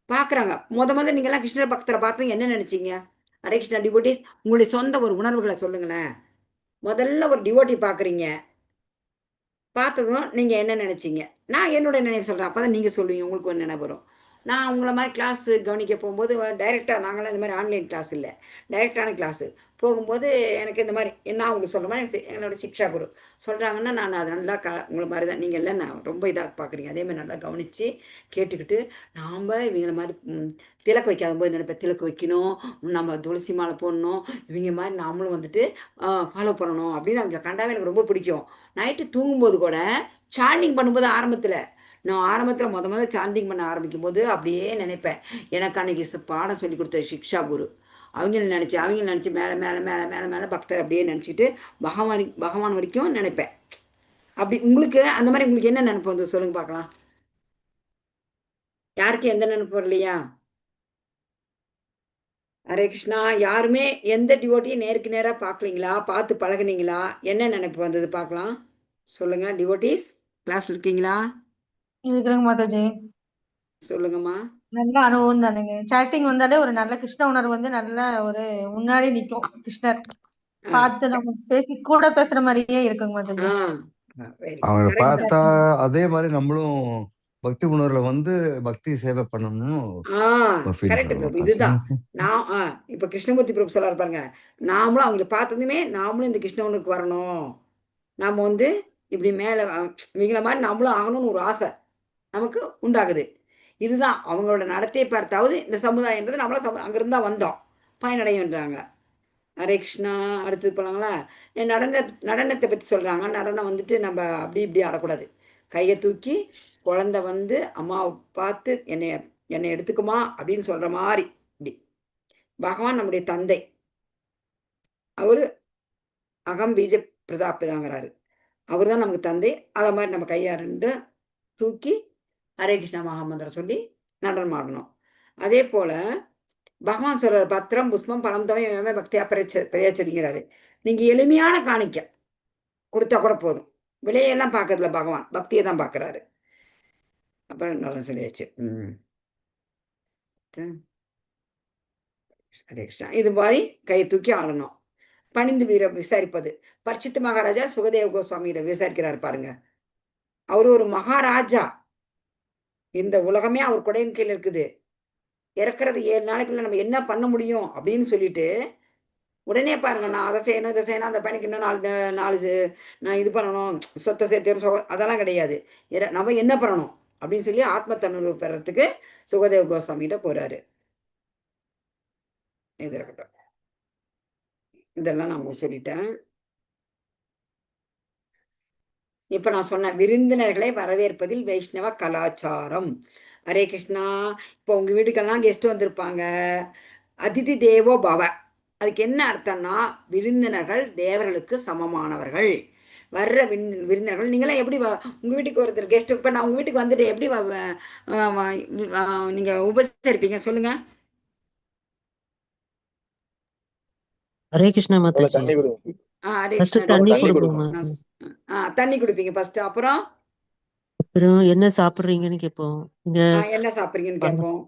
[SPEAKER 1] பார்க்குறாங்க. முதல்ல நீங்கள்லாம் கிருஷ்ண பக்தரை பார்த்து என்ன நினச்சிங்க? ஹரே கிருஷ்ணா டிவோட்டிஸ், உங்களுடைய சொந்த ஒரு உணர்வுகளை சொல்லுங்களேன். முதல்ல ஒரு டிவோட்டி பார்க்குறீங்க, பார்த்ததும் நீங்கள் என்ன நினச்சிங்க? நான் என்னோட நினைவு சொல்கிறேன், அப்போ தான் நீங்கள் சொல்லுவீங்க, உங்களுக்கு ஒரு நினைவு வரும். நான் உங்களை மாதிரி கிளாஸு கவனிக்க போகும்போது டைரெக்டாக, நாங்களாம் இந்த மாதிரி ஆன்லைன் கிளாஸ் இல்லை, டைரெக்டான கிளாஸு போகும்போது எனக்கு இந்த மாதிரி நான் உங்களுக்கு சொல்கிற மாதிரி என்னோடய சிக்ஷா குரு சொல்கிறாங்கன்னா, நான் அதை நல்லா உங்களை மாதிரி தான் நீங்கள் எல்லாம் நான் ரொம்ப இதாக பார்க்குறீங்க. அதேமாதிரி நல்லா கவனித்து கேட்டுக்கிட்டு, நாம் இவங்களை மாதிரி திலக்கு வைக்காத போது நினைப்பேன், திலக்கு வைக்கணும், நம்ம துளசி மாலை போடணும், இவங்க மாதிரி நாமளும் வந்துட்டு ஃபாலோ பண்ணணும் அப்படின்னு அவங்க கண்டாவே எனக்கு ரொம்ப பிடிக்கும். நைட்டு தூங்கும்போது கூட சாண்டிங் பண்ணும்போது நான் ஆரம்பத்தில் முதல்ல சாண்டிங் பண்ண ஆரம்பிக்கும் போது அப்படியே நினைப்பேன், எனக்கு அன்றைக்கி பாடம் சொல்லி கொடுத்த சிக்ஷா குரு அவங்க நினச்சி மேலே மேலே மேலே மேலே மேலே பக்தர் அப்படியே நினச்சிட்டு பகவான் வரைக்கும் நினைப்பேன். அப்படி உங்களுக்கு அந்த மாதிரி உங்களுக்கு என்ன நினைப்பு வந்து சொல்லுங்க பார்க்கலாம். யாருக்கு எந்த நினைப்பு வரலையா? ஹரே கிருஷ்ணா. யாருமே எந்த டிவோட்டியும் நேருக்கு நேராக பார்க்கலீங்களா? பார்த்து பழகுனீங்களா? என்ன நினைப்பு வந்தது பார்க்கலாம், சொல்லுங்க. டிவோட்டிஸ் கிளாஸ்ல இருக்கீங்களா?
[SPEAKER 7] இருக்கிறேங்க மாதாஜி.
[SPEAKER 1] சொல்லுங்கம்மா.
[SPEAKER 7] நல்ல அனுபவம் தானுங்க. சாட்டிங் வந்தாலே ஒரு நல்ல கிருஷ்ண உணர்வு வந்து நல்ல ஒரு முன்னாடி நிற்கும். கிருஷ்ணர் பார்த்து நம்ம கூட பேசுற மாதிரியே இருக்குங்க மாதாஜி.
[SPEAKER 2] அவங்க பார்த்தா அதே மாதிரி நம்மளும் பக்தி உணர்வுல வந்து பக்தி சேவை பண்ணணும்.
[SPEAKER 1] கரெக்ட் பிரபு. இதுதான் நான் இப்ப கிருஷ்ணமூர்த்தி பிரபு சொல்ல பாருங்க, நாமளும் அவங்களை பார்த்ததுமே நாமளும் இந்த கிருஷ்ண உணர்வுக்கு வரணும், நாம வந்து இப்படி மேல இவங்கள மாதிரி நாமளும் ஆகணும்னு ஒரு ஆசை நமக்கு உண்டாகுது. இதுதான் அவங்களோட நடத்தையை பார்த்தாவது இந்த சமுதாயன்றது நம்மளாம் அங்கிருந்து தான் வந்தோம் பயனடையுன்றாங்க. ஹரே கிருஷ்ணா. அடுத்தது போலாங்களா? நடனத்தை பற்றி சொல்கிறாங்க. நடனம் வந்துட்டு நம்ம அப்படி இப்படி ஆடக்கூடாது. கையை தூக்கி குழந்தை வந்து அம்மாவை பார்த்து என்னை எடுத்துக்குமா அப்படின்னு சொல்கிற மாதிரி இப்படி. பகவான் நம்முடைய தந்தை, அவர் அகம் பீஜ பிரதாப்பிதாங்கிறாரு. அவர் தான் நமக்கு தந்தை. அதை மாதிரி நம்ம கையா ரெண்டு தூக்கி ஹரே கிருஷ்ணா மகாமந்திரம் சொல்லி நடனம் ஆடணும். அதே போல் பகவான் சொல்கிறார், பத்திரம் புஷ்பம் பலம் தவம் பக்தியா பிரயாச்சரிங்கிறாரு. நீங்கள் எளிமையான காணிக்க கொடுத்தா கூட போதும். விலையெல்லாம் பார்க்கறதுல பகவான் பக்தியை தான் பார்க்குறாரு. அப்புறம் நல்லா சொல்லியாச்சு. ஹரே கிருஷ்ணா. இது மாதிரி கையை தூக்கி ஆடணும். பணிந்து விசாரிப்பது. பரிசுத்த மகாராஜா சுகதேவ கோஸ்வாமியிட விசாரிக்கிறார் பாருங்க. அவர் ஒரு மகாராஜா. இந்த உலகமே அவர் கொடையின் கீழ் இருக்குது. இறக்குறது 7 நாளைக்குள்ள நம்ம என்ன பண்ண முடியும் அப்படின்னு சொல்லிட்டு உடனே பாருங்க, நான் அதை செய்யணும் இதை செய்யணும், அந்த பணிக்கு இன்னும் நாலு நான் இது பண்ணணும், சொத்தை சேர்த்து அதெல்லாம் கிடையாது. நம்ம என்ன பண்ணணும் அப்படின்னு சொல்லி ஆத்ம தன்னுணர்வு பெறத்துக்கு சுகதேவ கோஸ்வாமிகிட்ட போறாரு. இது இருக்கட்டும், இதெல்லாம் நான் உங்களுக்கு சொல்லிட்டேன். இப்ப நான் சொன்ன விருந்தினர்களை வரவேற்பதில் வைஷ்ணவ கலாச்சாரம். ஹரே கிருஷ்ணா. இப்போ உங்க வீட்டுக்கெல்லாம் கெஸ்ட் வந்திருப்பாங்க. அதிதி தேவோ பவ. அதுக்கு என்ன அர்த்தம்னா, விருந்தினர்கள் தேவர்களுக்கு சமமானவர்கள். வர்ற விருந்தினர்கள் நீங்களாம் எப்படி உங்கள் வீட்டுக்கு ஒருத்தர் கெஸ்ட், இப்போ நான் உங்கள் வீட்டுக்கு வந்துட்டு எப்படி நீங்கள் உபசரிப்பீங்க சொல்லுங்க.
[SPEAKER 8] ஹரே கிருஷ்ணா மாதாஜி.
[SPEAKER 1] ஹரே
[SPEAKER 8] ஃபர்ஸ்ட்
[SPEAKER 1] கிருஷ்ணா.
[SPEAKER 8] தண்ணி கொடுப்போம்.
[SPEAKER 1] தண்ணி குடிப்பீங்க ஃபர்ஸ்ட். அப்புறம்
[SPEAKER 8] என்ன சாப்பிடுறீங்கன்னு கேட்போம்.
[SPEAKER 1] என்ன சாப்பிடுறீங்கன்னு கேட்போம்.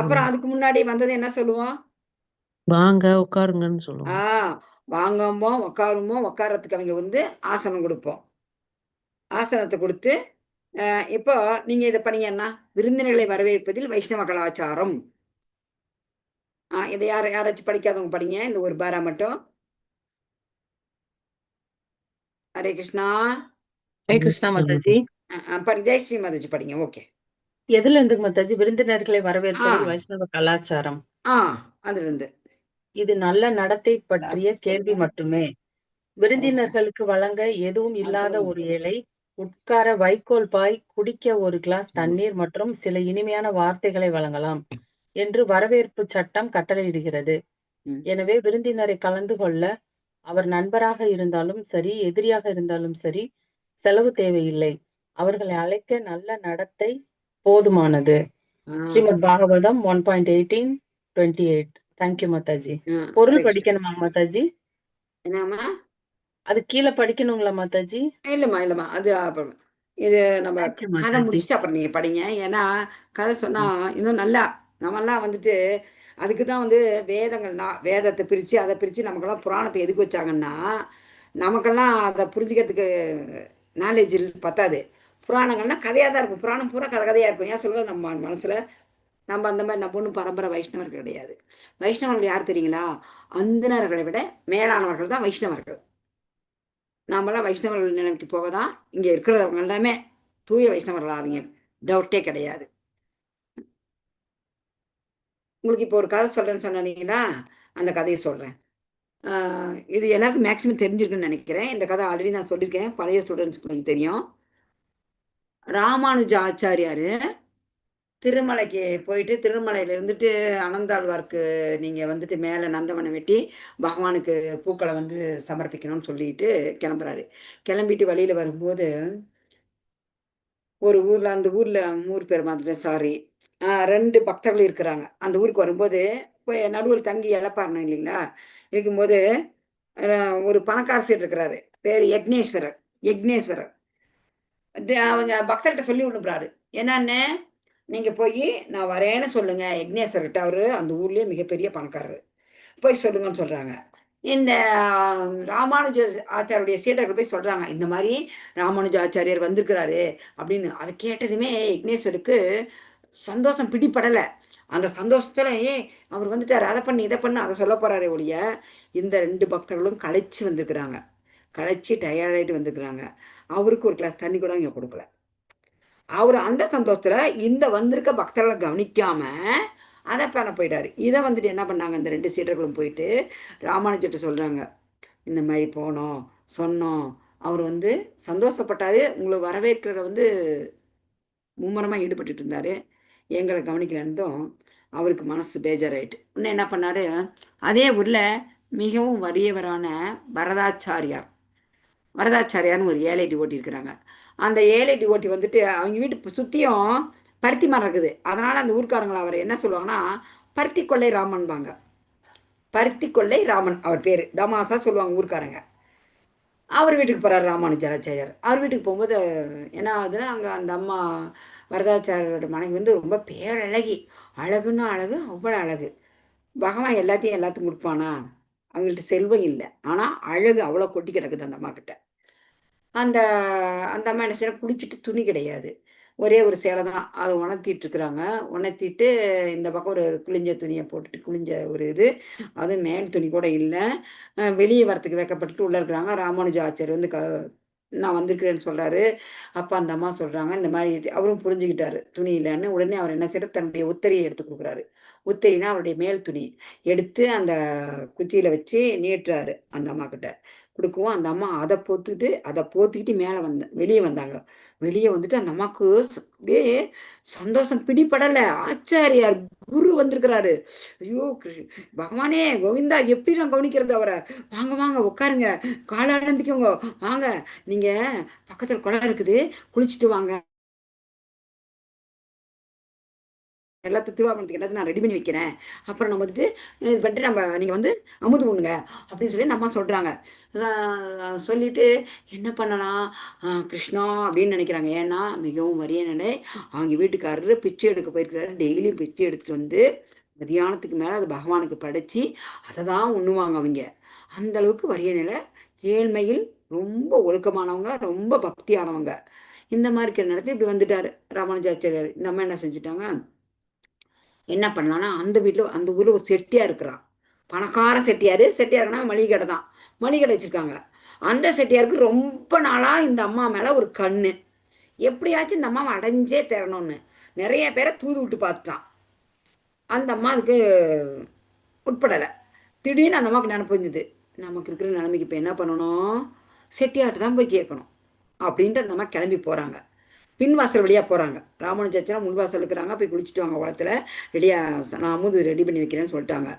[SPEAKER 1] அப்புறம் அதுக்கு முன்னாடி வந்தது என்ன சொல்லுவோம்?
[SPEAKER 8] வாங்க உட்காருங்கன்னு சொல்லுவோம்.
[SPEAKER 1] வாங்கமோ உட்காருமோ. உட்காரத்துக்கு அவங்க வந்து ஆசனம் கொடுப்போம். ஆசனத்தை கொடுத்து இப்போ நீங்க இதை பண்ணீங்கன்னா விருந்தினர்களை வரவேற்பதில் வைஷ்ணவ கலாச்சாரம். இதை யாராச்சும் படிக்காதவங்க படிங்க, இந்த ஒரு பாரா மட்டும். ஹரே கிருஷ்ணா.
[SPEAKER 9] ஹரே கிருஷ்ணா மாதாஜி.
[SPEAKER 1] ஜெயஸ்ரீ மாதாஜி படிங்க. ஓகே.
[SPEAKER 9] எதுல இருந்து மாதாஜி? விருந்தினர்களை வரவேற்பதில் வைஷ்ணவ கலாச்சாரம்.
[SPEAKER 1] அதுல இருந்து.
[SPEAKER 9] இது நல்ல நடத்தை பற்றிய கேள்வி மட்டுமே. விருந்தினர்களுக்கு வழங்க எதுவும் இல்லாத ஒரு ஏழை, உட்கார வைக்கோல் பாய், குடிக்க ஒரு கிளாஸ் தண்ணீர் மற்றும் சில இனிமையான வார்த்தைகளை வழங்கலாம் என்று வரவேற்பு சட்டம் கட்டளையிடுகிறது. எனவே விருந்தினரை கலந்து கொள்ள அவர் நண்பராக இருந்தாலும் சரி, எதிரியாக இருந்தாலும் சரி, செலவு தேவையில்லை. அவர்களை அழைக்க நல்ல நடத்தை போதுமானது. ஸ்ரீமத் பாகவதம் 1.18:28. தேங்க்யூ மாதாஜி. பொருள் படிக்கணுமா மாதாஜி?
[SPEAKER 1] என்னம்மா
[SPEAKER 9] அது கீழே படிக்கணுங்களா மாதாஜி?
[SPEAKER 1] இல்லம்மா அது அப்புறம் இது நம்ம கதை முடிச்சுட்டு அப்புறம் நீங்க படிங்க. ஏன்னா கதை சொன்னா இன்னும் நல்லா நம்மெல்லாம் வந்துட்டு அதுக்கு தான் வந்து வேதத்தை பிரித்து அதை பிரித்து நமக்கெல்லாம் புராணத்தை எதுக்கு வச்சாங்கன்னா, நமக்கெல்லாம் அதை புரிஞ்சுக்கிறதுக்கு நாலேஜ் பத்தாது. புராணங்கள்லாம் கதையாக தான் இருக்கும். புராணம் பூரா கதையாக இருக்கும். ஏன் சொல்லுவது, நம்ம மனசில் நம்ம அந்த மாதிரி நம்ம ஒன்றும் பரம்பரை வைஷ்ணவர்கள் கிடையாது. வைஷ்ணவர்கள் யார் தெரியுங்களா? அந்தணர்களை விட மேலானவர்கள் தான் வைஷ்ணவர்கள். நாமெல்லாம் வைஷ்ணவர்கள் நிலைமைக்கு போக தான் இங்கே இருக்கிறவங்க எல்லாமே தூய வைஷ்ணவர்கள் ஆவீங்க, டவுட்டே கிடையாது. உங்களுக்கு இப்போ ஒரு கதை சொல்கிறேன்னு சொன்னீங்களா, அந்த கதையை சொல்கிறேன். இது எல்லாருக்கும் மேக்ஸிமம் தெரிஞ்சிருக்குன்னு நினைக்கிறேன். இந்த கதை ஆல்ரெடி நான் சொல்லியிருக்கேன், பழைய ஸ்டூடெண்ட்ஸ்க்கு உங்களுக்கு தெரியும். ராமானுஜ ஆச்சாரியார் திருமலைக்கு போயிட்டு, திருமலையில் இருந்துட்டு அனந்தாழ்வார்க்கு நீங்கள் வந்துட்டு மேலே நந்தவனம் வெட்டி பகவானுக்கு பூக்களை வந்து சமர்ப்பிக்கணும்னு சொல்லிட்டு கிளம்புறாரு. கிளம்பிட்டு வழியில் வரும்போது ஒரு ஊரில், அந்த ஊரில் ஊர் பேர் மாதிரி சாரி 2 பக்தர்கள் இருக்கிறாங்க. அந்த ஊருக்கு வரும்போது போய் நடுவில் தங்கி இழப்பாருணும் இல்லைங்களா? இருக்கும்போது ஒரு பணக்கார சீட் இருக்கிறாரு, பேர் யக்னேஸ்வரர். அவங்க பக்தர்கிட்ட சொல்லி விடுறாரு, என்னன்னு நீங்கள் போய் நான் வரேன்னு சொல்லுங்க யக்னேஸ்வர்கிட்ட, அவர் அந்த ஊர்லேயே மிகப்பெரிய பணக்காரர், போய் சொல்லுங்கன்னு சொல்கிறாங்க. இந்த ராமானுஜ ஆச்சாரியுடைய சீடர்கள் போய் சொல்கிறாங்க, இந்த மாதிரி ராமானுஜ ஆச்சாரியர் வந்திருக்கிறாரு அப்படின்னு. அதை கேட்டதுமே யக்னேஸ்வருக்கு சந்தோஷம் பிடிப்படலை. அந்த சந்தோஷத்தில் அவர் வந்துட்டார், அதை பண்ணி இதை பண்ணு அதை சொல்ல போகிறாரே ஒழிய, இந்த 2 பக்தர்களும் களைச்சி வந்திருக்கிறாங்க, களைச்சி டயர்டாகிட்டு வந்திருக்கிறாங்க. அவருக்கு ஒரு கிளாஸ் தண்ணி கூட இங்கே கொடுக்கல. அவர் அந்த சந்தோஷத்துல இந்த வந்திருக்க பக்தர்களை கவனிக்காம அதை பண்ண போயிட்டாரு. இதை வந்துட்டு என்ன பண்ணாங்க, இந்த 2 சீடர்களும் போயிட்டு ராமானுஜர்கிட்ட சொல்றாங்க, இந்த மாதிரி போனோம் சொன்னோம், அவர் வந்து சந்தோஷப்பட்டாரு, உங்களை வரவேற்கிற வந்து மும்முரமாக ஈடுபட்டு இருந்தாரு, எங்களை கவனிக்கலன்னும் அவருக்கு மனசு பேஜாராயிட்டு. இன்னும் என்ன பண்ணாரு, அதே ஊரில் மிகவும் வறியவரான வரதாச்சாரியார்னு ஒரு ஏழை டிவோட்டி இருக்கிறாங்க. அந்த ஏழை டிவோட்டி வந்துட்டு அவங்க வீட்டு சுற்றியும் பருத்தி மரம் இருக்குது. அதனால் அந்த ஊர்க்காரங்களை அவர் என்ன சொல்லுவாங்கன்னா பருத்தி கொள்ளை ராமன்பாங்க. பருத்தி கொள்ளை ராமன் அவர் பேர், தமாசா சொல்லுவாங்க ஊர்க்காரங்க. அவர் வீட்டுக்கு போகிறார் ராமானுஜாச்சாரியார். அவர் வீட்டுக்கு போகும்போது என்ன ஆகுதுன்னா, அங்கே அந்த அம்மா வரதாச்சாரியோட மனைவி வந்து ரொம்ப பேரழகி, அழகுன்னா அழகு, அவ்வளோ அழகு. பகவான் எல்லாத்துக்கும் கொடுப்பானா, அவங்கள்ட்ட செல்வம் இல்லை, ஆனால் அழகு அவ்வளோ கொட்டி கிடக்குது அந்த அம்மா கிட்ட. அந்த அந்த அம்மா என்ன செய்யணும், குளிச்சுட்டு துணி கிடையாது, ஒரே ஒரு சேலை தான், அதை உணர்த்திட்டு இருக்கிறாங்க. உணர்த்திட்டு இந்த பக்கம் ஒரு கிழிஞ்ச துணியை போட்டுட்டு, கிழிஞ்ச ஒரு இது, அது மேல் துணி கூட இல்லை, வெளியே வரத்துக்கு வைக்கப்பட்டுட்டு உள்ளே இருக்கிறாங்க. ராமானுஜாச்சாரியர் வந்து நான் வந்திருக்கிறேன்னு சொல்கிறாரு. அப்போ அந்த அம்மா சொல்கிறாங்க, இந்த மாதிரி அவரும் புரிஞ்சுக்கிட்டாரு துணி இல்லைன்னு. உடனே அவர் என்ன செய்யறாரு, தன்னுடைய உத்தரியை எடுத்து கொடுக்குறாரு. உத்தரினா அவருடைய மேல் துணி எடுத்து அந்த குச்சியில் வச்சு நீட்டுறாரு அந்த அம்மா கிட்ட. கொடுக்கவும் அந்த அம்மா அதை போத்திக்கிட்டு வெளியே வந்தாங்க. வெளியே வந்துட்டு அந்த அம்மாவுக்கு அப்படியே சந்தோஷம் பிடிபடலை. ஆச்சாரியார் குரு வந்திருக்கிறாரு. ஐயோ பகவானே கோவிந்தா, எப்படி நான் கவனிக்கிறது அவரை, வாங்க வாங்க உட்காருங்க, காலை ஆரம்பிக்கோங்க, வாங்க, நீங்க பக்கத்துல குளம் இருக்குது, குளிச்சுட்டு வாங்க, எல்லாத்தையும் திருவாபரணத்துக்கு எல்லாத்தையும் நான் ரெடி பண்ணி வைக்கிறேன், அப்புறம் நம்ம வந்துட்டு இது பண்ணிட்டு நீங்கள் வந்து அமுது உண்ணுங்க அப்படின்னு சொல்லி அந்த அம்மா சொல்கிறாங்க. சொல்லிட்டு என்ன பண்ணலாம் கிருஷ்ணா அப்படின்னு நினைக்கிறாங்க. ஏன்னா மிகவும் வறிய நிலை, அவங்க வீட்டுக்காரரு பிச்சை எடுக்க போயிருக்கிறாரு. டெய்லியும் பிச்சை எடுத்துகிட்டு வந்து மதியானத்துக்கு மேலே அது பகவானுக்கு படைச்சி அதை தான் உண்ணுவாங்க அவங்க. அந்த அளவுக்கு வறிய நிலை, ஏழ்மையில் ரொம்ப ஒழுக்கமானவங்க, ரொம்ப பக்தியானவங்க. இந்த மாதிரி இருக்கிற நேரத்தில் இப்படி வந்துட்டார் ராமானுஜாச்சாரியார். இந்த அம்மா என்ன செஞ்சுட்டாங்க, என்ன பண்ணலான்னா அந்த ஊரில் ஒரு செட்டியார் இருக்கிறான், பணக்கார செட்டியார்னா மளிகை கடை தான், மளிகை கடை வச்சுருக்காங்க. அந்த செட்டியாருக்கு ரொம்ப நாளாக இந்த அம்மா மேலே ஒரு கண்ணு, எப்படியாச்சும் இந்த அம்மாவை அடைஞ்சே தரணும்னு நிறைய பேரை தூது விட்டு பார்த்துட்டான். அந்த அம்மா அதுக்கு உட்படலை. திடீர்னு அந்த அம்மாவுக்கு நினப்பு இருந்தது, நமக்கு இருக்கிற நிலைமைக்கு இப்போ என்ன பண்ணணும், செட்டியார்ட்டு தான் போய் கேட்கணும் அப்படின்ட்டு அந்த அம்மா கிளம்பி போகிறாங்க. பின்வாசல் வழியாக போகிறாங்க. ராமானுஜாச்சாரியார் முன்வாசல் இருக்கிறாங்க, போய் குளிச்சுட்டு வாங்க குளத்தில், ரெடியாக நான் அமுது ரெடி பண்ணி வைக்கிறேன்னு சொல்லிட்டாங்க.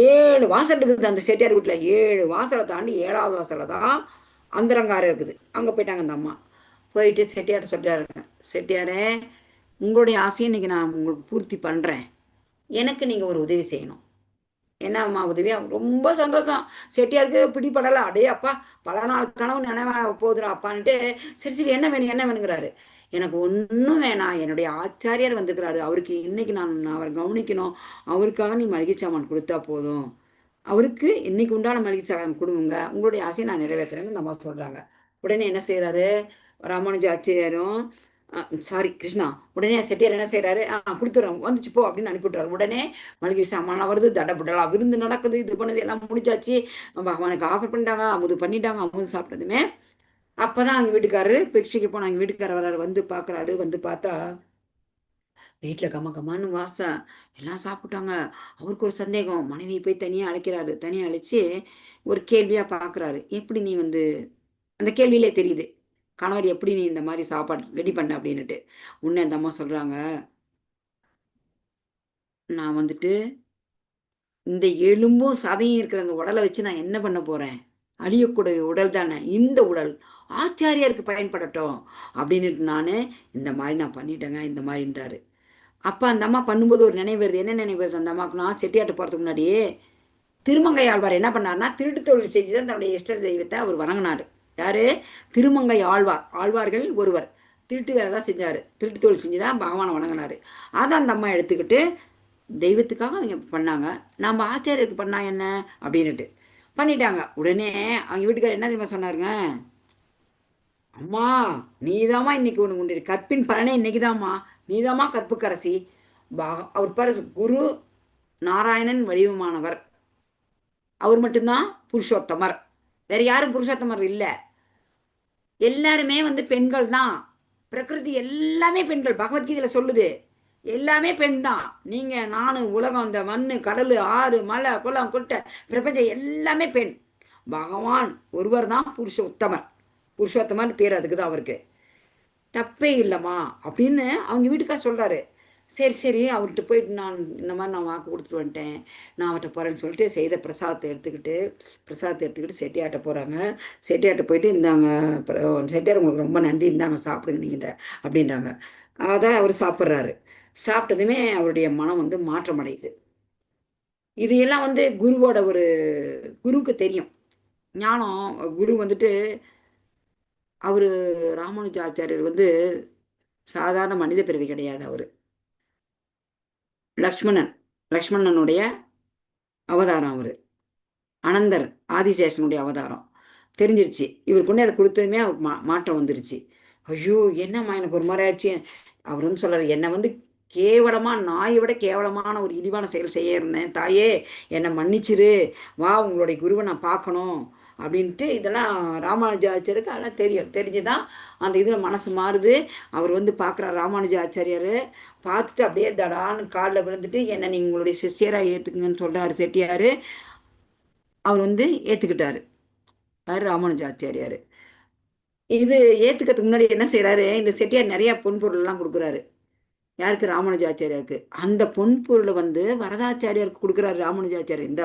[SPEAKER 1] 7 வாசல் இருக்குது அந்த செட்டியார் வீட்டில். 7 வாசலை தாண்டி 7ஆவது வாசலில் தான் அந்தரங்காரம் இருக்குது. அங்கே போயிட்டாங்க அந்த அம்மா. போயிட்டு செட்டியார்ட்ட சொல்லிட்டாருங்க, செட்டியாரே உங்களுடைய ஆசையை இன்றைக்கி நான் உங்களுக்கு பூர்த்தி பண்ணுறேன், எனக்கு நீங்கள் ஒரு உதவி செய்யணும். என்ன அம்மா உதவியா? ரொம்ப சந்தோஷம். செட்டியாருக்கு பிடிப்படலை. அடே அப்பா, பல நாள் கனவு நினைவாக போகுதுடா அப்பான்ட்டு, சரி என்ன வேணுங்கிறாரு. எனக்கு ஒன்றும் வேணாம், என்னுடைய ஆச்சாரியார் வந்திருக்கிறாரு, அவருக்கு இன்னைக்கு நான் அவரை கவனிக்கணும், அவருக்காக நீ மளிகை சாமான் கொடுத்தா போதும், அவருக்கு இன்னைக்கு உண்டான மளிகை சாமான் கொடுங்க, உங்களுடைய ஆசையை நான் நிறைவேற்றுறேன்னு இந்த அம்மா சொல்கிறாங்க. உடனே என்ன செய்கிறாரு ராமானுஜ ஆச்சாரியாரும், சாரி கிருஷ்ணா, உடனே செட்டியார் என்ன செய்கிறாரு, கொடுத்துட்றோம் வந்துச்சு போ அப்படின்னு அனுப்பிவிட்றாரு. உடனே மளிகை சாமான் வருது, தடபுடலா விருந்து நடக்குது, இது பண்ணது எல்லாம் முடிச்சாச்சு, பகவானுக்கு ஆஃபர் பண்ணிட்டாங்க, அமுது பண்ணிட்டாங்க. அமுது சாப்பிட்டதுமே அப்போ தான் அவங்க வீட்டுக்காரரு பிக்ஷைக்கு போனால் அவங்க வீட்டுக்காரர் வர்றாரு. வந்து பார்க்குறாரு. வந்து பார்த்தா வீட்டில் கம்மன்னு வாசம், எல்லாம் சாப்பிட்டாங்க. அவருக்கு ஒரு சந்தேகம், மனைவி போய் தனியாக அழைக்கிறாரு. தனியாக அழைச்சி ஒரு கேள்வியாக பார்க்குறாரு, எப்படி நீ வந்து, அந்த கேள்வியிலே தெரியுது கணவர் எப்படி நீ இந்த மாதிரி சாப்பாடு ரெடி பண்ண அப்படின்னுட்டு. உன்னை அந்த அம்மா சொல்கிறாங்க, நான் வந்துட்டு இந்த எலும்பும் சதையும் இருக்கிற அந்த உடலை வச்சு நான் என்ன பண்ண போகிறேன், அழியக்கூடிய உடல் தானே இந்த உடல், ஆச்சாரியாருக்கு பயன்படட்டும் அப்படின்னுட்டு நான் இந்த மாதிரி நான் பண்ணிட்டேங்க இந்த மாதிரின்றாரு. அப்போ அந்த அம்மா பண்ணும்போது ஒரு நினைவு வருது. என்ன நினைவு வருது அந்த அம்மாவுக்கு, நான் செட்டியாட்ட போகிறதுக்கு முன்னாடியே திருமங்கை ஆழ்வார் என்ன பண்ணார்னா, திருட்டு தொழில் செஞ்சு தான் தன்னுடைய இஷ்ட தெய்வத்தை அவர் வணங்கினார். யார்? திருமங்கை ஆழ்வார். ஆழ்வார்கள் ஒருவர் திருட்டு வேலை தான் செஞ்சார், திருட்டு தொழில் செஞ்சு தான் பகவானை வணங்கினார். அதை அந்த அம்மா எடுத்துக்கிட்டு தெய்வத்துக்காக அவங்க பண்ணாங்க, நம்ம ஆச்சாரியருக்கு பண்ணா என்ன அப்படின்னுட்டு பண்ணிட்டாங்க. உடனே அவங்க வீட்டுக்காரர் என்ன தெரியுமா சொன்னாருங்க, அம்மா நீதாம்மா இன்னைக்கு உன்னுடைய கற்பின் பலனே இன்னைக்கு தாம்மா, நீதாம்மா கற்புக்கரசி. அவர் பாரு, குரு நாராயணன் வடிவமானவர், அவர் மட்டும்தான் புருஷோத்தமர், வேற யாரும் புருஷோத்தமர் இல்லை, எல்லாருமே வந்து பெண்கள் தான். பிரகிருதி எல்லாமே பெண்கள். பகவத்கீதையில சொல்லுது எல்லாமே பெண் தான். நீங்க நானும் உலகம், இந்த மண்ணு, கடல், ஆறு, மலை, குளம், குட்டை, பிரபஞ்சம் எல்லாமே பெண். பகவான் ஒருவர் தான் புருஷோத்தமர். புருஷோத்தமர் பேர் அதுக்கு தான் அவருக்கு. தப்பே இல்லைம்மா அப்படின்னு அவங்க வீட்டுக்கார் சொல்கிறாரு. சரி சரி அவர்கிட்ட போயிட்டு நான் இந்த மாதிரி நான் வாக்கு கொடுத்துட்டு வந்துட்டேன், நான் அவர்கிட்ட போகிறேன்னு சொல்லிட்டு செய்த பிரசாதத்தை எடுத்துக்கிட்டு செட்டியாட்ட போகிறாங்க. செட்டியாட்ட போயிட்டு இந்தாங்க செட்டியார் உங்களுக்கு ரொம்ப நன்றி, இந்தாங்க சாப்பிடுங்க நீங்கள் அப்படின்றாங்க. அதான் அவர் சாப்பிட்றாரு. சாப்பிட்டதுமே அவருடைய மனம் வந்து மாற்றம் அடையுது. இது எல்லாம் வந்து குருவோட ஒரு குருவுக்கு தெரியும் ஞானம். குரு வந்துட்டு அவர் ராமானுஜாச்சாரியர் வந்து சாதாரண மனித பிறவி கிடையாது. அவர் லக்ஷ்மணனுடைய அவதாரம். அவர் அனந்தர் ஆதிசேஷனுடைய அவதாரம். தெரிஞ்சிருச்சு இவர் கொண்டு அதை கொடுத்ததுமே அவருக்கு மாற்றம் வந்துருச்சு. ஐயோ என்னம்மா எனக்கு ஒரு மாதிரி ஆயிடுச்சு. அவர் வந்து சொல்றாரு, என்னை வந்து கேவலமாக, நாயை விட கேவலமான ஒரு இழிவான செயல் செய்ய இருந்தேன் தாயே, என்னை மன்னிச்சிரு, வா உங்களுடைய குருவை நான் பார்க்கணும் அப்படின்ட்டு. இதெல்லாம் ராமானுஜாச்சாரியருக்கு அதெல்லாம் தெரிஞ்சுதான் அந்த இதில் மனசு மாறுது. அவர் வந்து பார்க்குறார் ராமானுஜாச்சாரியார். பார்த்துட்டு அப்படியே தடான்னு காலில் விழுந்துட்டு என்னை நீங்கள் உங்களுடைய சிஷ்யராக ஏற்றுக்குங்கன்னு சொல்கிறாரு செட்டியார். அவர் வந்து ஏற்றுக்கிட்டாரு யார் ராமானுஜாச்சாரியார். இது ஏற்றுக்கிறதுக்கு முன்னாடி என்ன செய்கிறாரு, இந்த செட்டியார் நிறையா பொன்பொருள்லாம் கொடுக்குறாரு. யாருக்கு? ராமானுஜாச்சாரியாருக்கு. அந்த பொன்பொருளை வந்து வரதாச்சாரியாருக்கு கொடுக்குறாரு ராமானுஜாச்சாரியர். இந்த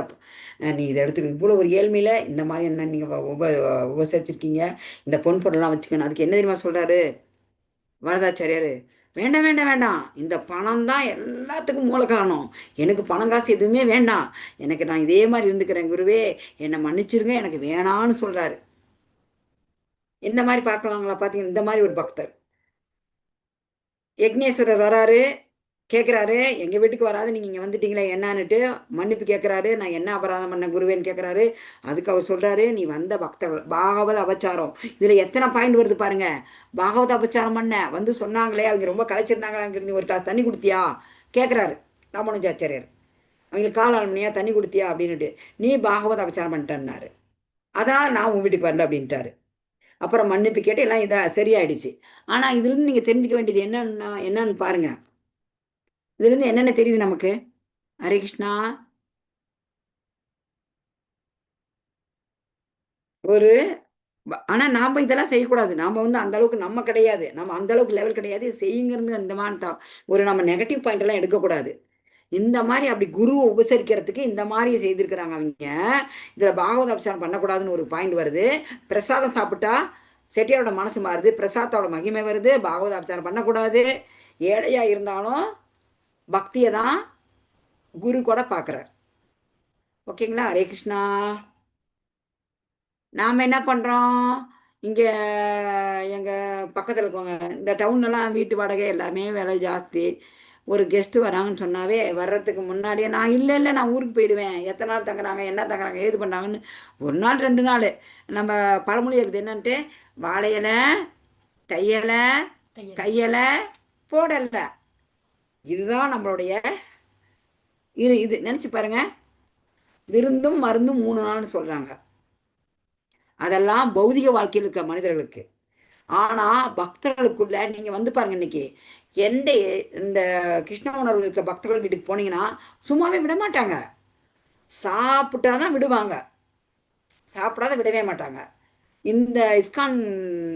[SPEAKER 1] நீ இதை எடுத்துக்க, இவ்வளோ ஒரு ஏழ்மையில் இந்த மாதிரி என்ன நீங்கள் உபசரிச்சிருக்கீங்க, இந்த பொன்பொருள்லாம் வச்சுக்கணும். அதுக்கு என்ன தெரியுமா சொல்கிறாரு வரதாச்சாரியார்? வேண்டாம் வேண்டாம் வேண்டாம், இந்த பணம் தான் எல்லாத்துக்கும் மூல காரணம், எனக்கு பணம் காசு எதுவுமே வேண்டாம், எனக்கு நான் இதே மாதிரி இருந்துக்கிறேன் குருவே, என்னை மன்னிச்சிருங்க, எனக்கு வேணான்னு சொல்கிறாரு. இந்த மாதிரி பார்க்கலாங்களா? பார்த்தீங்கன்னா இந்த மாதிரி ஒரு பக்தர். யக்னேஸ்வரர் வராரு, கேட்குறாரு, எங்கள் வீட்டுக்கு வராது நீங்கள் இங்கே வந்துட்டீங்களே என்னான்னுட்டு மன்னிப்பு கேட்குறாரு. நான் என்ன அபராதம் பண்ண குருவேன்னு கேட்குறாரு. அதுக்கு அவர் சொல்கிறாரு, நீ வந்த பக்தர்கள் பாகவத அபச்சாரம். இதில் எத்தனை பாயிண்ட் வருது பாருங்க. பாகவத அபச்சாரம் பண்ண வந்து சொன்னாங்களே, அவங்க ரொம்ப கலைச்சிருந்தாங்களே, நீ ஒரு கிளாஸ் தண்ணி கொடுத்தியா கேட்குறாரு ராமானுஜாச்சாரியர். அவங்களுக்கு கால் ஆளுமணியா தண்ணி கொடுத்தியா அப்படின்னுட்டு. நீ பாகவத அபச்சாரம் பண்ணிட்டேன்னாரு. அதனால் நான் உங்கள் வீட்டுக்கு வரல அப்படின்ட்டாரு. அப்புறம் மன்னிப்பு கேட்டு எல்லாம் இதாக சரியாயிடுச்சு. ஆனால் இதுலேருந்து நீங்கள் தெரிஞ்சுக்க வேண்டியது என்னன்னு பாருங்க. இதுலேருந்து என்னென்ன தெரியுது நமக்கு? ஹரே கிருஷ்ணா. ஆனால் நாம் இதெல்லாம் செய்யக்கூடாது. நாம் வந்து அந்த அளவுக்கு நம்ம கிடையாது, நம்ம அந்த அளவுக்கு லெவல் கிடையாது. இது செய்யுங்கிறது இந்த மாதிரி தான் ஒரு நம்ம நெகட்டிவ் பாயிண்ட் எல்லாம் எடுக்கக்கூடாது. இந்த மாதிரி அப்படி குருவை உபசரிக்கிறதுக்கு இந்த மாதிரி செய்திருக்கிறாங்க அவங்க. இதில் பாகவத அபச்சாரம் பண்ணக்கூடாதுன்னு ஒரு பாயிண்ட் வருது. பிரசாதம் சாப்பிட்டா செட்டியாரோட மனசு மாறுது, பிரசாதத்தோட மகிமை வருது. பாகவத அபச்சாரம் பண்ணக்கூடாது. ஏழையாக இருந்தாலும் பக்தியை தான் குரு கூட பார்க்குறார். ஓகேங்களா? ஹரே கிருஷ்ணா. நாம் என்ன பண்ணுறோம், இங்கே எங்கள் பக்கத்தில் இருக்கவங்க இந்த டவுன்லாம் வீட்டு வாடகை எல்லாமே விலை ஜாஸ்தி. ஒரு கெஸ்ட்டு வராங்கன்னு சொன்னாவே வர்றதுக்கு முன்னாடியே நான் இல்லை நான் ஊருக்கு போயிடுவேன், எத்தனை நாள் தங்குறாங்க, என்ன தங்குறாங்க, ஏது பண்ணாங்கன்னு ஒரு நாள் 2 நாள் நம்ம பழமொழி இருக்குது என்னன்ட்டு, வாழையிலை தையலை கையலை போடலை. இதுதான் நம்மளுடைய இது நினச்சி பாருங்க. விருந்தும் மருந்தும் 3 நாள்னு சொல்கிறாங்க. அதெல்லாம் பௌதிக வாழ்க்கையில் இருக்கிற மனிதர்களுக்கு. ஆனால் பக்தர்களுக்குள்ள நீங்கள் வந்து பாருங்கள், இன்னைக்கு இந்த கிருஷ்ண உணர்வு இருக்க பக்தர்கள் வீட்டுக்கு போனீங்கன்னா சும்மாவே விட மாட்டாங்க. சாப்பிட்டாதான் விடுவாங்க, சாப்பிடாத விடவே மாட்டாங்க. இந்த இஸ்கான்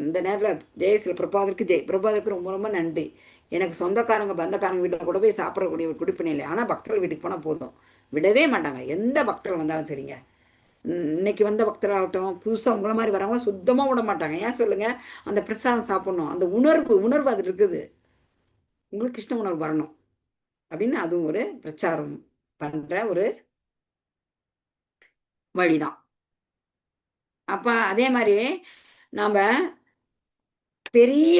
[SPEAKER 1] இந்த நேரத்தில் ஜெயசில பிரபாதருக்கு ரொம்ப ரொம்ப நன்றி. எனக்கு சொந்தக்காரங்க பந்தக்காரங்க வீட்டில் கூட போய் சாப்பிடக்கூடிய ஒரு குடிப்பினை இல்லை. ஆனால் பக்தர்கள் வீட்டுக்கு போனால் போதும், விடவே மாட்டாங்க. எந்த பக்தர்கள் வந்தாலும் சரிங்க. இன்னைக்கு வந்த பக்தராகட்டும், புதுசாக உங்களை மாதிரி வரவங்க சுத்தமாக விட மாட்டாங்க. ஏன் சொல்லுங்கள்? அந்த பிரசாதம் சாப்பிட்ணும், அந்த உணர்வு அது இருக்குது. உங்களுக்கு கிருஷ்ண உணர்வு வரணும் அப்படின்னு அதுவும் ஒரு பிரச்சாரம் பண்ணுற ஒரு வழிதான். அப்போ அதே மாதிரி நாம் பெரிய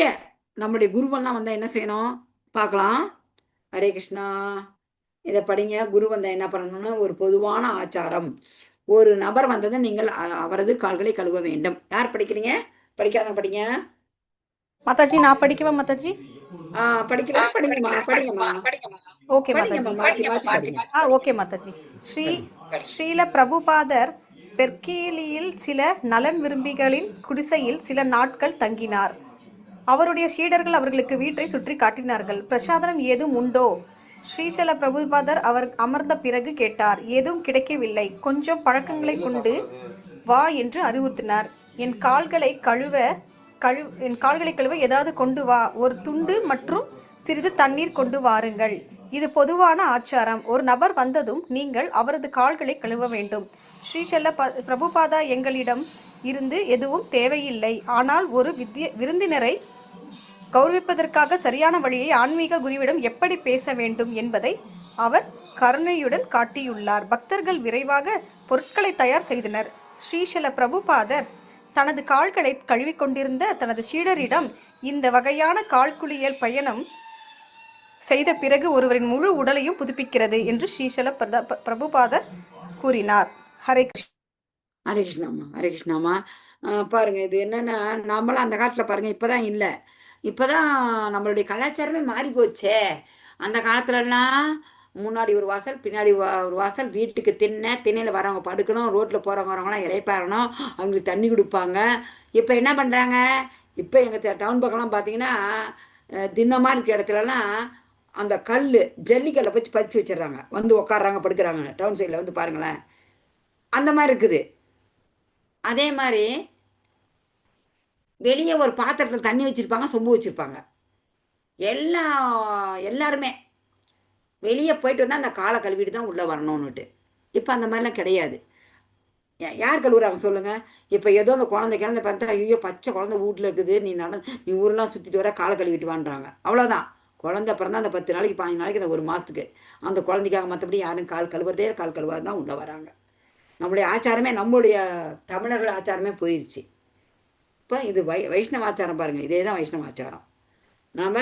[SPEAKER 1] நம்மளுடைய குருவெல்லாம் வந்தால் என்ன செய்யணும் பார்க்கலாம். ஹரே கிருஷ்ணா. இதை படிங்க. குரு வந்தால் என்ன பண்ணணும்னு ஒரு பொதுவான ஆச்சாரம். ஒரு நபர் வந்தது நீங்கள் அவரது கால்களை கழுவ வேண்டும். யார் படிக்கிறீங்க? படிக்காதவங்க படிங்க.
[SPEAKER 10] மாதாஜி நான் படிக்கவா மாதாஜி?
[SPEAKER 1] படிக்கலாம், படிங்கம்மா.
[SPEAKER 10] ஓகே மாதாஜி. ஓகே மாதாஜி. ஸ்ரீல பிரபுபாதர் பெர்கேலியில் சில நலன் விரும்பிகளின் குடிசையில் சில நாட்கள் தங்கினார். அவருடைய சீடர்கள் அவர்களுக்கு வீட்டை சுற்றி காட்டினார்கள். பிரசாதம் ஏதும் உண்டோ? ஸ்ரீசல பிரபுபாதர் அவர் அமர்ந்த பிறகு கேட்டார். ஏதும் கிடைக்கவில்லை. கொஞ்சம் பழக்கங்களை கொண்டு வா என்று அறிவுறுத்தினார். என் கால்களை கழுவ ஏதாவது கொண்டு வா. ஒரு துண்டு மற்றும் சிறிது தண்ணீர் கொண்டு வாருங்கள். இது பொதுவான ஆச்சாரம். ஒரு நபர் வந்ததும் நீங்கள் அவரது கால்களை கழுவ வேண்டும். ஸ்ரீசல பிரபுபாதா எங்களிடம் இருந்து எதுவும் தேவையில்லை. ஆனால் ஒரு விருந்தினரை கௌரவிப்பதற்காக சரியான வழியை ஆன்மீக குருவிடம் எப்படி பேச வேண்டும் என்பதை அவர் கருணையுடன் காட்டியுள்ளார். பக்தர்கள் விரைவாக பொருட்களை தயார் செய்தனர். ஸ்ரீசல பிரபுபாதர் தனது கால்களை கழுவிக்கொண்டிருந்த தனது சீடரிடம், இந்த வகையான கால்குளியல் பயணம் செய்த பிறகு ஒருவரின் முழு உடலையும் புதுப்பிக்கிறது என்று ஸ்ரீசல பிரபுபாதர் கூறினார். ஹரே கிருஷ்ணா.
[SPEAKER 1] ஹரே கிருஷ்ணாமா, ஹரே கிருஷ்ணாமா. பாருங்க, இது என்னன்னா, நம்மளாம் அந்த காலத்துல பாருங்க, இப்பதான் இல்லை, இப்பதான் நம்மளுடைய கலாச்சாரமே மாறி போச்சே. அந்த காலத்துலலாம் முன்னாடி ஒரு வாசல், பின்னாடி ஒரு வாசல், வீட்டுக்கு திண்ணையில் வரவங்க படுக்கணும், ரோட்டில் போகிறவங்க வரவங்களாம் இலைப்பாறணும், அவங்களுக்கு தண்ணி கொடுப்பாங்க. இப்போ என்ன பண்ணுறாங்க? இப்போ எங்கள் டவுன் பக்கம்லாம் பார்த்தீங்கன்னா திண்ணமாக இருக்கிற இடத்துலலாம் அந்த கல் ஜல்லிக்கல்லை வச்சு பதிச்சு வச்சிடுறாங்க, வந்து உட்காடுறாங்க, படுக்கிறாங்க. டவுன் சைடில் வந்து பாருங்களேன், அந்த மாதிரி இருக்குது. அதே மாதிரி வெளியே ஒரு பாத்திரத்தில் தண்ணி வச்சுருப்பாங்க, சொம்பு வச்சுருப்பாங்க. எல்லாருமே வெளியே போயிட்டு வந்தால் அந்த காலை கழுவிட்டு தான் உள்ளே வரணும்னுட்டு. இப்போ அந்த மாதிரிலாம் கிடையாது. யார் கழுவுறாங்க சொல்லுங்கள்? இப்போ ஏதோ அந்த குழந்தை பார்த்தா, ஐயோ பச்சை குழந்தை வீட்டில் இருக்குது, நீ ஊரெலாம் சுற்றிட்டு வர, காலை கழுவிட்டு வான்றாங்க. அவ்வளோதான். குழந்தை பிறந்தா அந்த 10 நாளைக்கு 15 நாளைக்கு அந்த ஒரு மாதத்துக்கு அந்த குழந்தைக்காக, மற்றபடி யாரும் கால் கழுவாது தான் உள்ளே வராங்க. நம்மளுடைய ஆச்சாரமே, நம்மளுடைய தமிழர்கள் ஆச்சாரமே போயிடுச்சு. இப்போ இது வைஷ்ணவ ஆச்சாரம் பாருங்கள், இதே தான் வைஷ்ணவ ஆச்சாரம். நாம்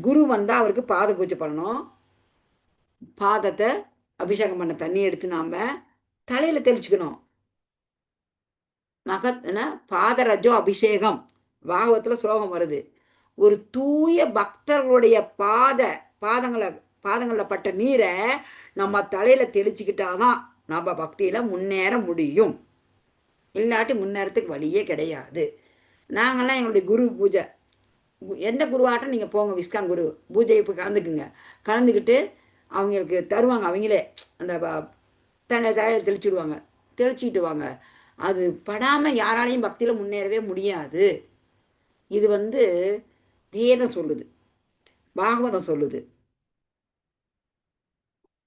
[SPEAKER 1] குரு வந்தால் அவருக்கு பாத பூஜை பண்ணணும். பாதத்தை அபிஷேகம் பண்ண தண்ணி எடுத்து நாம் தலையில் தெளிச்சுக்கணும். பாதரஜோ அபிஷேகம் பாகவத்தில் ஸ்லோகம் வருது. ஒரு தூய பக்தர்களுடைய பாதங்களில் பட்ட நீரை நம்ம தலையில் தெளிச்சுக்கிட்டாதான் நம்ம பக்தியில் முன்னேற முடியும். இல்லாட்டி முன்னேறத்துக்கு வழியே கிடையாது. நாங்கள்லாம் எங்களுடைய குரு பூஜை, எந்த குருவாட்டம் நீங்கள் போங்க, விஸ்கான் குரு பூஜையை போய் கலந்துக்கிட்டு அவங்களுக்கு தருவாங்க. அவங்களே அந்த தலையில் தெளிச்சுடுவாங்க, தெளிச்சுக்கிட்டு வாங்க. அது படாமல் யாராலையும் பக்தியில் முன்னேறவே முடியாது. இது வேதம் சொல்லுது, பாகவதம் சொல்லுது.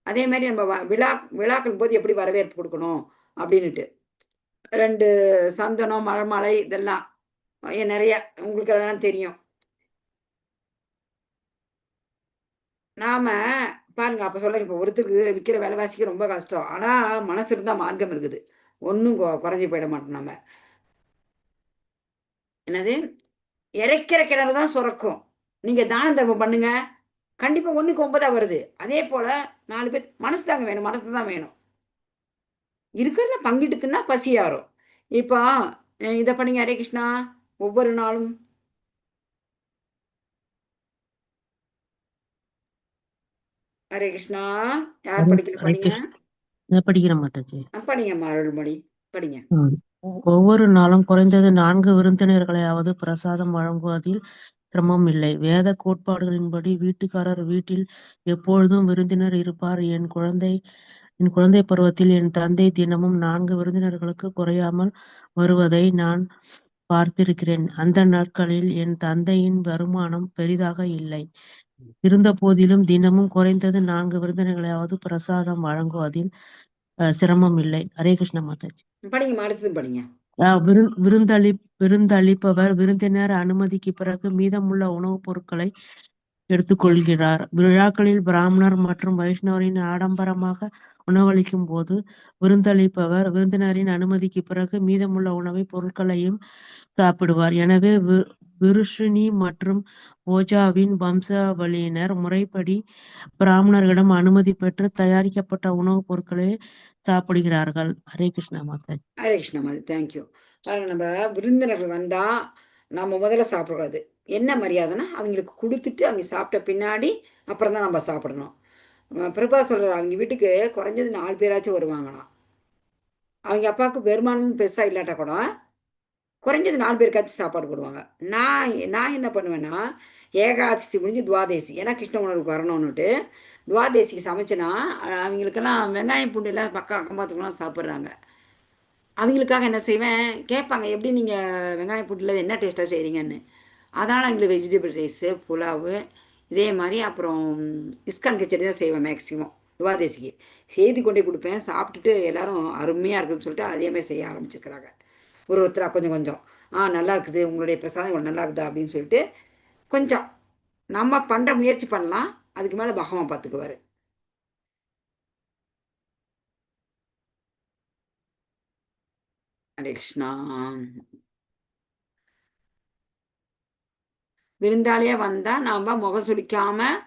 [SPEAKER 1] அதே மாதிரி நம்ம விழாக்கள் போது எப்படி வரவேற்பு கொடுக்கணும் அப்படின்னுட்டு 2 சந்தனம், மலை இதெல்லாம் நிறைய உங்களுக்கு அதெல்லாம் தெரியும். நாம் பாருங்க, அப்போ சொல்ல, இப்போ ஒருத்தருக்கு விற்கிற விலைவாசிக்கு ரொம்ப கஷ்டம், ஆனால் மனசு இருந்தால் மார்க்கம் இருக்குது, ஒன்றும் குறைஞ்சி போயிட மாட்டோம். நம்ம என்னது, இறைக்கிற கிணறு தான் சுரக்கும். நீங்கள் தான தர்மம் பண்ணுங்க, கண்டிப்பாக 1க்கு 9 வருது. அதே போல் 4 பேர் மனசு தாங்க வேணும், மனசு தான் வேணும். இருக்கிறத பங்கிட்டுன்னா பசி ஆறும். இப்போ இதை பண்ணுங்க. ஹரே கிருஷ்ணா. ஒவ்வொரு நாளும் ஹரே கிருஷ்ணா. யார் படிக்கல? படிங்க.
[SPEAKER 8] படிக்கிறேன் மாதாஜி.
[SPEAKER 1] படிங்கம்மா, அருள்மொழி படிங்க.
[SPEAKER 8] ஒவ்வொரு நாளும் குறைந்தது 4 விருந்தினர்களையாவது பிரசாதம் வழங்குவதில் சிரமம் இல்லை. வேத கோட்பாடுகளின்படி வீட்டுக்காரர் வீட்டில் எப்பொழுதும் விருந்தினர் இருப்பார். என் குழந்தை பருவத்தில் என் தந்தை தினமும் 4 விருந்தினர்களுக்கு குறையாமல் வருவதை நான் பார்த்திருக்கிறேன். அந்த நாட்களில் என் தந்தையின் வருமானம் பெரிதாக இல்லை. இருந்த போதிலும் தினமும் குறைந்தது 4 விருந்தினர்களையாவது பிரசாதம் வழங்குவதில் சிரமம் இல்லை. ஹரே கிருஷ்ண மாதாஜி.
[SPEAKER 1] படிங்க.
[SPEAKER 8] விருந்தளிப்பவர் விருந்தினர் அனுமதிக்கு பிறகு மீதமுள்ள உணவுப் பொருட்களை எடுத்துக்கொள்கிறார். விழாக்களில் பிராமணர் மற்றும் வைஷ்ணவரின் ஆடம்பரமாக உணவளிக்கும் போது விருந்தளிப்பவர் விருந்தினரின் அனுமதிக்கு பிறகு மீதமுள்ள பொருட்களையும் சாப்பிடுவார். எனவே விருஷினி மற்றும் ஓஜாவின் வம்சாவளியினர் முறைப்படி பிராமணர்களிடம் அனுமதி பெற்று தயாரிக்கப்பட்ட உணவுப் பொருட்களை சாப்பிடுகிறார்கள். ஹரே கிருஷ்ணா மாதாஜி.
[SPEAKER 1] ஹரே கிருஷ்ணா மாதாஜி. தேங்க்யூ. நம்ம விருந்தினர்கள் வந்தா நம்ம முதல்ல சாப்பிடக்கூடாது. என்ன மரியாதைன்னா, அவங்களுக்கு கொடுத்துட்டு அவங்க சாப்பிட்ட பின்னாடி அப்புறம் தான் நம்ம சாப்பிடணும். பிரபா சொல்கிறார், அவங்க வீட்டுக்கு குறைஞ்சது 4 பேராச்சும் வருவாங்களாம். அவங்க அப்பாவுக்கு வருமானமும் பெருசாக இல்லாட்டா கூட குறைஞ்சது 4 பேருக்காச்சும் சாப்பாடு போடுவாங்க. நான் என்ன பண்ணுவேன்னா, ஏகாதசி முடிஞ்சு துவாதேசி, ஏன்னா கிருஷ்ண உணர்வுக்கு வரணும்னுட்டு துவாதேசிக்கு சமைச்சேன்னா அவங்களுக்கெல்லாம் வெங்காயம் பூண்டு எல்லாம் பக்கம் அக்கம் பார்த்துக்கலாம் சாப்பிட்றாங்க. அவங்களுக்காக என்ன செய்வேன், கேட்பாங்க எப்படி நீங்கள் வெங்காயம் பூண்டில் என்ன டேஸ்ட்டாக செய்கிறீங்கன்னு. அதனால் எங்களுக்கு வெஜிடபிள் ரைஸு, புலாவு, இதே மாதிரி அப்புறம் இஸ்கான் கிச்சடி தான் செய்வேன் மேக்ஸிமம் துவாதேசிக்கு. செய்து கொண்டே கொடுப்பேன். சாப்பிட்டுட்டு எல்லாரும் அருமையாக இருக்குதுன்னு சொல்லிட்டு அதே மாதிரி செய்ய ஆரம்பிச்சிருக்கிறாங்க. ஒருத்தராக கொஞ்சம் கொஞ்சம் நல்லா இருக்குது, உங்களுடைய பிரசாதம் இவ்வளோ நல்லா இருக்குதா அப்படின்னு சொல்லிட்டு கொஞ்சம் நம்ம பண்ணுற முயற்சி பண்ணலாம். அதுக்கு மேலே பகவான் பார்த்துக்குவார். ஹரே கிருஷ்ணா. விருந்தாளியாக வந்தால் நாம் முகம் சுளிக்காமல்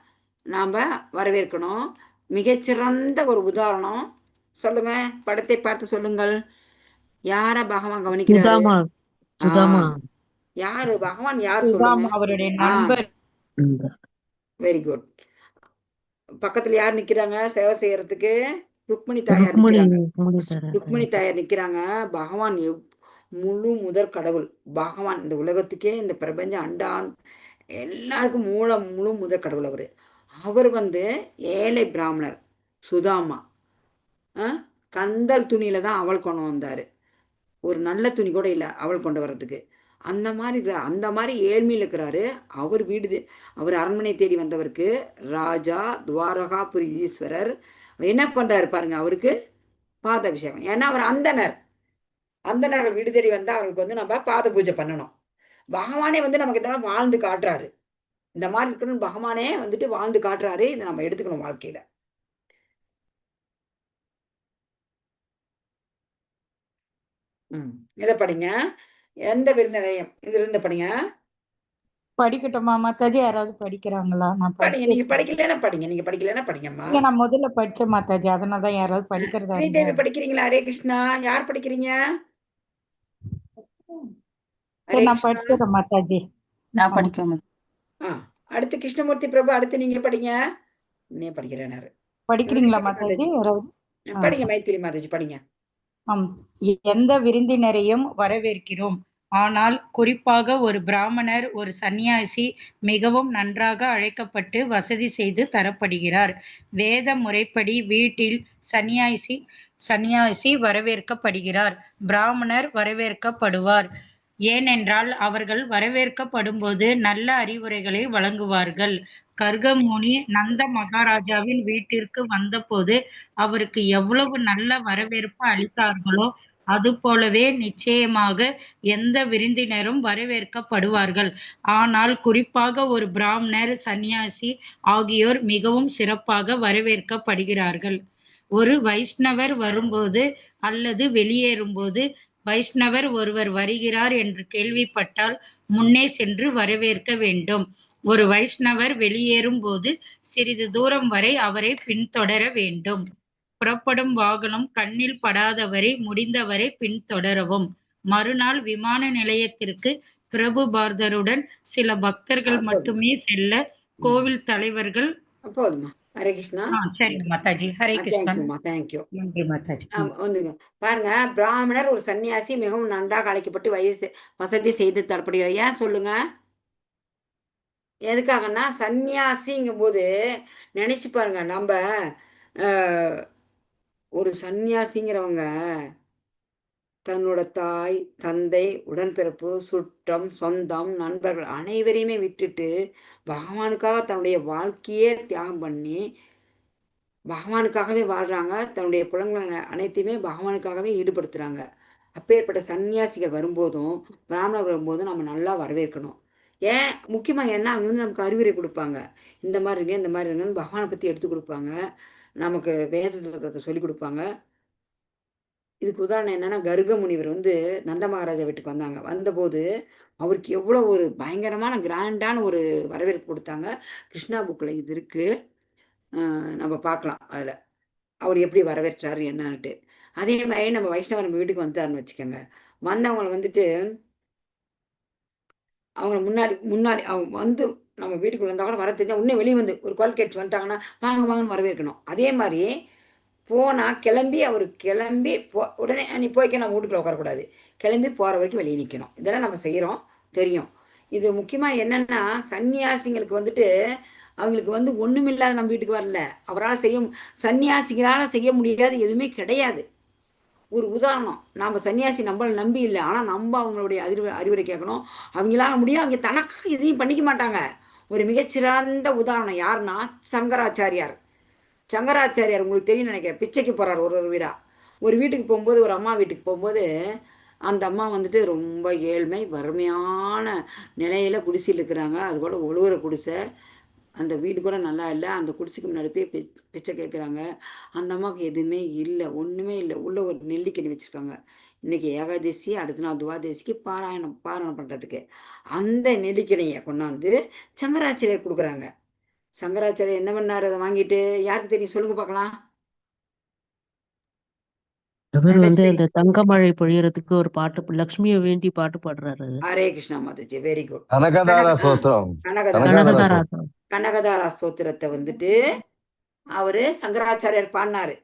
[SPEAKER 1] நாம் வரவேற்கணும். மிகச்சிறந்த ஒரு உதாரணம் சொல்லுங்கள், படத்தை பார்த்து சொல்லுங்கள். யாரை பகவான் கவனிக்கிறாரு?
[SPEAKER 8] சுதாமா. சுதாமா.
[SPEAKER 1] யாரு பகவான்? யார்
[SPEAKER 3] சுதாமா
[SPEAKER 1] சொல்லுங்க.
[SPEAKER 3] அவருடைய நண்பர்.
[SPEAKER 1] Very good. பக்கத்துல யார் நிக்கிறாங்க சேவை செய்யறதுக்கு? ருக்மிணி தாயார்
[SPEAKER 8] ருக்மணி
[SPEAKER 1] நிக்கிறாங்க.
[SPEAKER 8] ருக்மணி தர
[SPEAKER 1] ருக்மிணி தாயார் நிக்கிறாங்க. பகவான் முழு முதற் கடவுள் பகவான். இந்த உலகத்துக்கே, இந்த பிரபஞ்சம் அண்டா எல்லாருக்கும் முழு முதற் கடவுள் அவர். அவர் வந்து ஏழை பிராமணர் சுதாமா. கந்தல் துணியில தான் அவள் கொண்டு வந்தாரு. ஒரு நல்ல துணி கூட இல்லை அவள் கொண்டு வர்றதுக்கு. அந்த மாதிரி ஏழ்மையில் இருக்கிறாரு. அவர் அரண்மனை தேடி வந்தவருக்கு ராஜா துவாரகாபுரி ஈஸ்வரர் என்ன பண்றாரு பாருங்க, அவருக்கு பாதாபிஷேகம். ஏன்னா அவர் அந்தனர் வீடு தேடி வந்தா அவருக்கு வந்து நம்ம பாத பூஜை பண்ணணும். பகவானே வந்து நமக்கு இதெல்லாம் வாழ்ந்து காட்டுறாரு. இந்த மாதிரி இருக்கணும், பகவானே வந்துட்டு வாழ்ந்து காட்டுறாரு. இதை நம்ம எடுத்துக்கணும் வாழ்க்கையில. இதை படிங்க. எந்த விருந்தினரையும் இதுல இருந்து படிங்க.
[SPEAKER 3] படிக்கட்டுமா மாதாஜி? யாராவது படிக்கிறாங்களா? நான்
[SPEAKER 1] படிங்க. நீங்க படிக்கலன்னா படிங்க. நீங்க படிக்கலன்னா படிங்கம்மா.
[SPEAKER 3] இல்ல, நான் முதல்ல படிச்சேன் மாதாஜி, அதனாலதான் யாராவது படிக்கிறதா
[SPEAKER 1] ஸ்ரீதேவி படிக்கிறீங்களா? ஹரே கிருஷ்ணா. யார் படிக்கிறீங்க?
[SPEAKER 3] சரி, நான் படிக்கிறேன் மாதாஜி.
[SPEAKER 9] நான் படிக்கணும்.
[SPEAKER 1] அடுத்து கிருஷ்ணமூர்த்தி பிரபு, அடுத்து நீங்க படிங்க. நீ படிக்கிறேனாரு.
[SPEAKER 3] படிக்கிறீங்களா மாதாஜி?
[SPEAKER 1] படிங்க மைத்திரி மாதாஜி, படிங்க.
[SPEAKER 3] எந்த விருந்தினரையும் வரவேற்கிறோம். ஆனால் குறிப்பாக ஒரு பிராமணர், ஒரு சந்நியாசி மிகவும் நன்றாக அழைக்கப்பட்டு வசதி செய்து தரப்படுகிறார். வேத முறைப்படி வீட்டில் சந்நியாசி வரவேற்கப்படுகிறார், பிராமணர் வரவேற்கப்படுவார். ஏனென்றால் அவர்கள் வரவேற்கப்படும்போது நல்ல அறிவுரைகளை வழங்குவார்கள். கர்கமுனி நந்த மகாராஜாவின் வீட்டிற்கு வந்தபோது அவருக்கு எவ்வளவு நல்ல வரவேற்பு அளித்தார்களோ அதுபோலவே நிச்சயமாக எந்த விருந்தினரும் வரவேற்கப்படுவார்கள். ஆனால் குறிப்பாக ஒரு பிராமணர், சந்நியாசி ஆகியோர் மிகவும் சிறப்பாக வரவேற்கப்படுகிறார்கள். ஒரு வைஷ்ணவர் வரும்போது அல்லது வெளியேறும்போது வைஷ்ணவர் ஒருவர் வருகிறார் என்று கேள்விப்பட்டால் முன்னே சென்று வரவேற்க வேண்டும். ஒரு வைஷ்ணவர் வெளியேறும் போது சிறிது தூரம் வரை அவரை பின்தொடர வேண்டும். புறப்படும் வாகனம் கண்ணில் படாதவரை முடிந்தவரை பின்தொடரவும். மறுநாள் விமான நிலையத்திற்கு பிரபுபாதருடன் சில பக்தர்கள் மட்டுமே செல்ல கோவில் தலைவர்கள்.
[SPEAKER 1] போதுமா? ஹரே கிருஷ்ணா.
[SPEAKER 3] சரிங்க மாதாஜி. ஹரே கிருஷ்ணா.
[SPEAKER 1] தேங்க்யூ.
[SPEAKER 3] நன்றி மாதாஜி.
[SPEAKER 1] வந்துங்க பாருங்க, பிராமணர் ஒரு சன்னியாசி மிகவும் நன்றாக அழைக்கப்பட்டு வசதி செய்து தரப்படுகிறார். ஏன் சொல்லுங்க? எதுக்காகன்னா சன்னியாசிங்கும் போது நினைச்சு பாருங்க, நம்ம ஒரு சன்னியாசிங்கிறவங்க தன்னோட தாய், தந்தை, உடன்பிறப்பு, சுற்றம், சொந்தம், நண்பர்கள் அனைவரையுமே விட்டுட்டு பகவானுக்காக தன்னுடைய வாழ்க்கையே தியாகம் பண்ணி பகவானுக்காகவே வாழ்கிறாங்க. தன்னுடைய புலன்கள் அனைத்தையுமே பகவானுக்காகவே ஈடுபடுத்துகிறாங்க. அப்பேற்பட்ட சன்னியாசிகள் வரும்போதும் பிராமணர் வரும்போதும் நம்ம நல்லா வரவேற்கணும். ஏன் முக்கியமாக என்ன, அவங்க வந்து நமக்கு அறிவுரை கொடுப்பாங்க. இந்த மாதிரி இருங்க, இந்த மாதிரி இருங்கன்னு பகவானை பற்றி எடுத்து கொடுப்பாங்க. நமக்கு வேதத்தில் இருக்கிறத சொல்லி கொடுப்பாங்க. இதுக்கு உதாரணம் என்னன்னா, கர்க முனிவர் வந்து நந்த மகாராஜா வீட்டுக்கு வந்தபோது அவருக்கு எவ்வளோ ஒரு பயங்கரமான கிராண்டான ஒரு வரவேற்பு கொடுத்தாங்க. கிருஷ்ணா புக்கில் இது இருக்குது, நம்ம பார்க்கலாம். அதில் அவர் எப்படி வரவேற்றாரு என்னன்ட்டு. அதே மாதிரி நம்ம வைஷ்ணவர் நம்ம வீட்டுக்கு வந்துட்டாருன்னு வச்சுக்கோங்க. வந்தவங்களை வந்துட்டு அவங்க முன்னாடி அவங்க வந்து நம்ம வீட்டுக்குள்ள இருந்தால் கூட வர தெரிஞ்சா உடனே வெளியே வந்து ஒரு கால் கேட்ச் வந்துட்டாங்கன்னா வாங்க வாங்கன்னு வரவேற்கணும். அதே மாதிரி போனால் கிளம்பி அவர் கிளம்பி உடனே நீ போய்க்க நம்ம வீட்டுக்குள்ள உட்காரக்கூடாது, கிளம்பி போகிற வரைக்கும் வெளியே நிற்கணும். இதெல்லாம் நம்ம செய்கிறோம், தெரியும். இது முக்கியமாக என்னென்னா சன்னியாசிங்களுக்கு வந்துட்டு அவங்களுக்கு வந்து ஒன்றுமில்லாத நம்ம வீட்டுக்கு வரல. அவரால் சன்னியாசிகளால் செய்ய முடியாத எதுவுமே கிடையாது. ஒரு உதாரணம், நாம் சன்னியாசி நம்மளை நம்பி இல்லை, ஆனால் நம்ம அவங்களுடைய அறிவுரை கேட்கணும். அவங்களால முடியும், அவங்க தனக்காக எதையும் பண்ணிக்க மாட்டாங்க. ஒரு மிகச்சிறந்த உதாரணம் யாருன்னா சங்கராச்சாரியார். சங்கராச்சாரியார் உங்களுக்கு தெரியும் நினைக்கிறேன். பிச்சைக்கு போகிறார் ஒரு வீடாக. ஒரு வீட்டுக்கு போகும்போது, ஒரு அம்மா வீட்டுக்கு போகும்போது, அந்த அம்மா வந்துட்டு ரொம்ப ஏழ்மை வறுமையான நிலையில் குடிசையில் இருக்கிறாங்க. அது கூட ஒழுகுற குடிசை, அந்த வீடு கூட நல்லா இல்லை. அந்த குடிசைக்கு முன்னாடி போய் பிச்சை கேட்குறாங்க. அந்த அம்மாவுக்கு எதுவுமே இல்லை, ஒன்றுமே இல்லை. உள்ள ஒரு நெல்லிக்கனி வச்சுருக்காங்க. இன்றைக்கி ஏகாதசி, அடுத்த நாள் துவாதசிக்கு பாராயணம் பண்ணுறதுக்கு அந்த நெல்லிக்கனியை கொண்டாந்து சங்கராச்சாரியர் கொடுக்குறாங்க. சங்கராச்சாரியர் என்ன பண்ணார்? அதை வாங்கிட்டு யாருக்கு தெரியும் சொல்லுங்க பார்க்கலாம்.
[SPEAKER 8] அவர் வந்து அந்த தங்கமழை பொழியறதுக்கு ஒரு பாட்டு, லக்ஷ்மியை வேண்டி பாட்டு பாடுறாரு.
[SPEAKER 1] ஹரே கிருஷ்ணா மாதாஜி, வெரி குட்.
[SPEAKER 2] கனகதாரா ஸ்தோத்திரம்.
[SPEAKER 1] கனகதாரா ஸ்தோத்திரத்தை வந்துட்டு அவரு சங்கராச்சாரியர் பாடினாரு.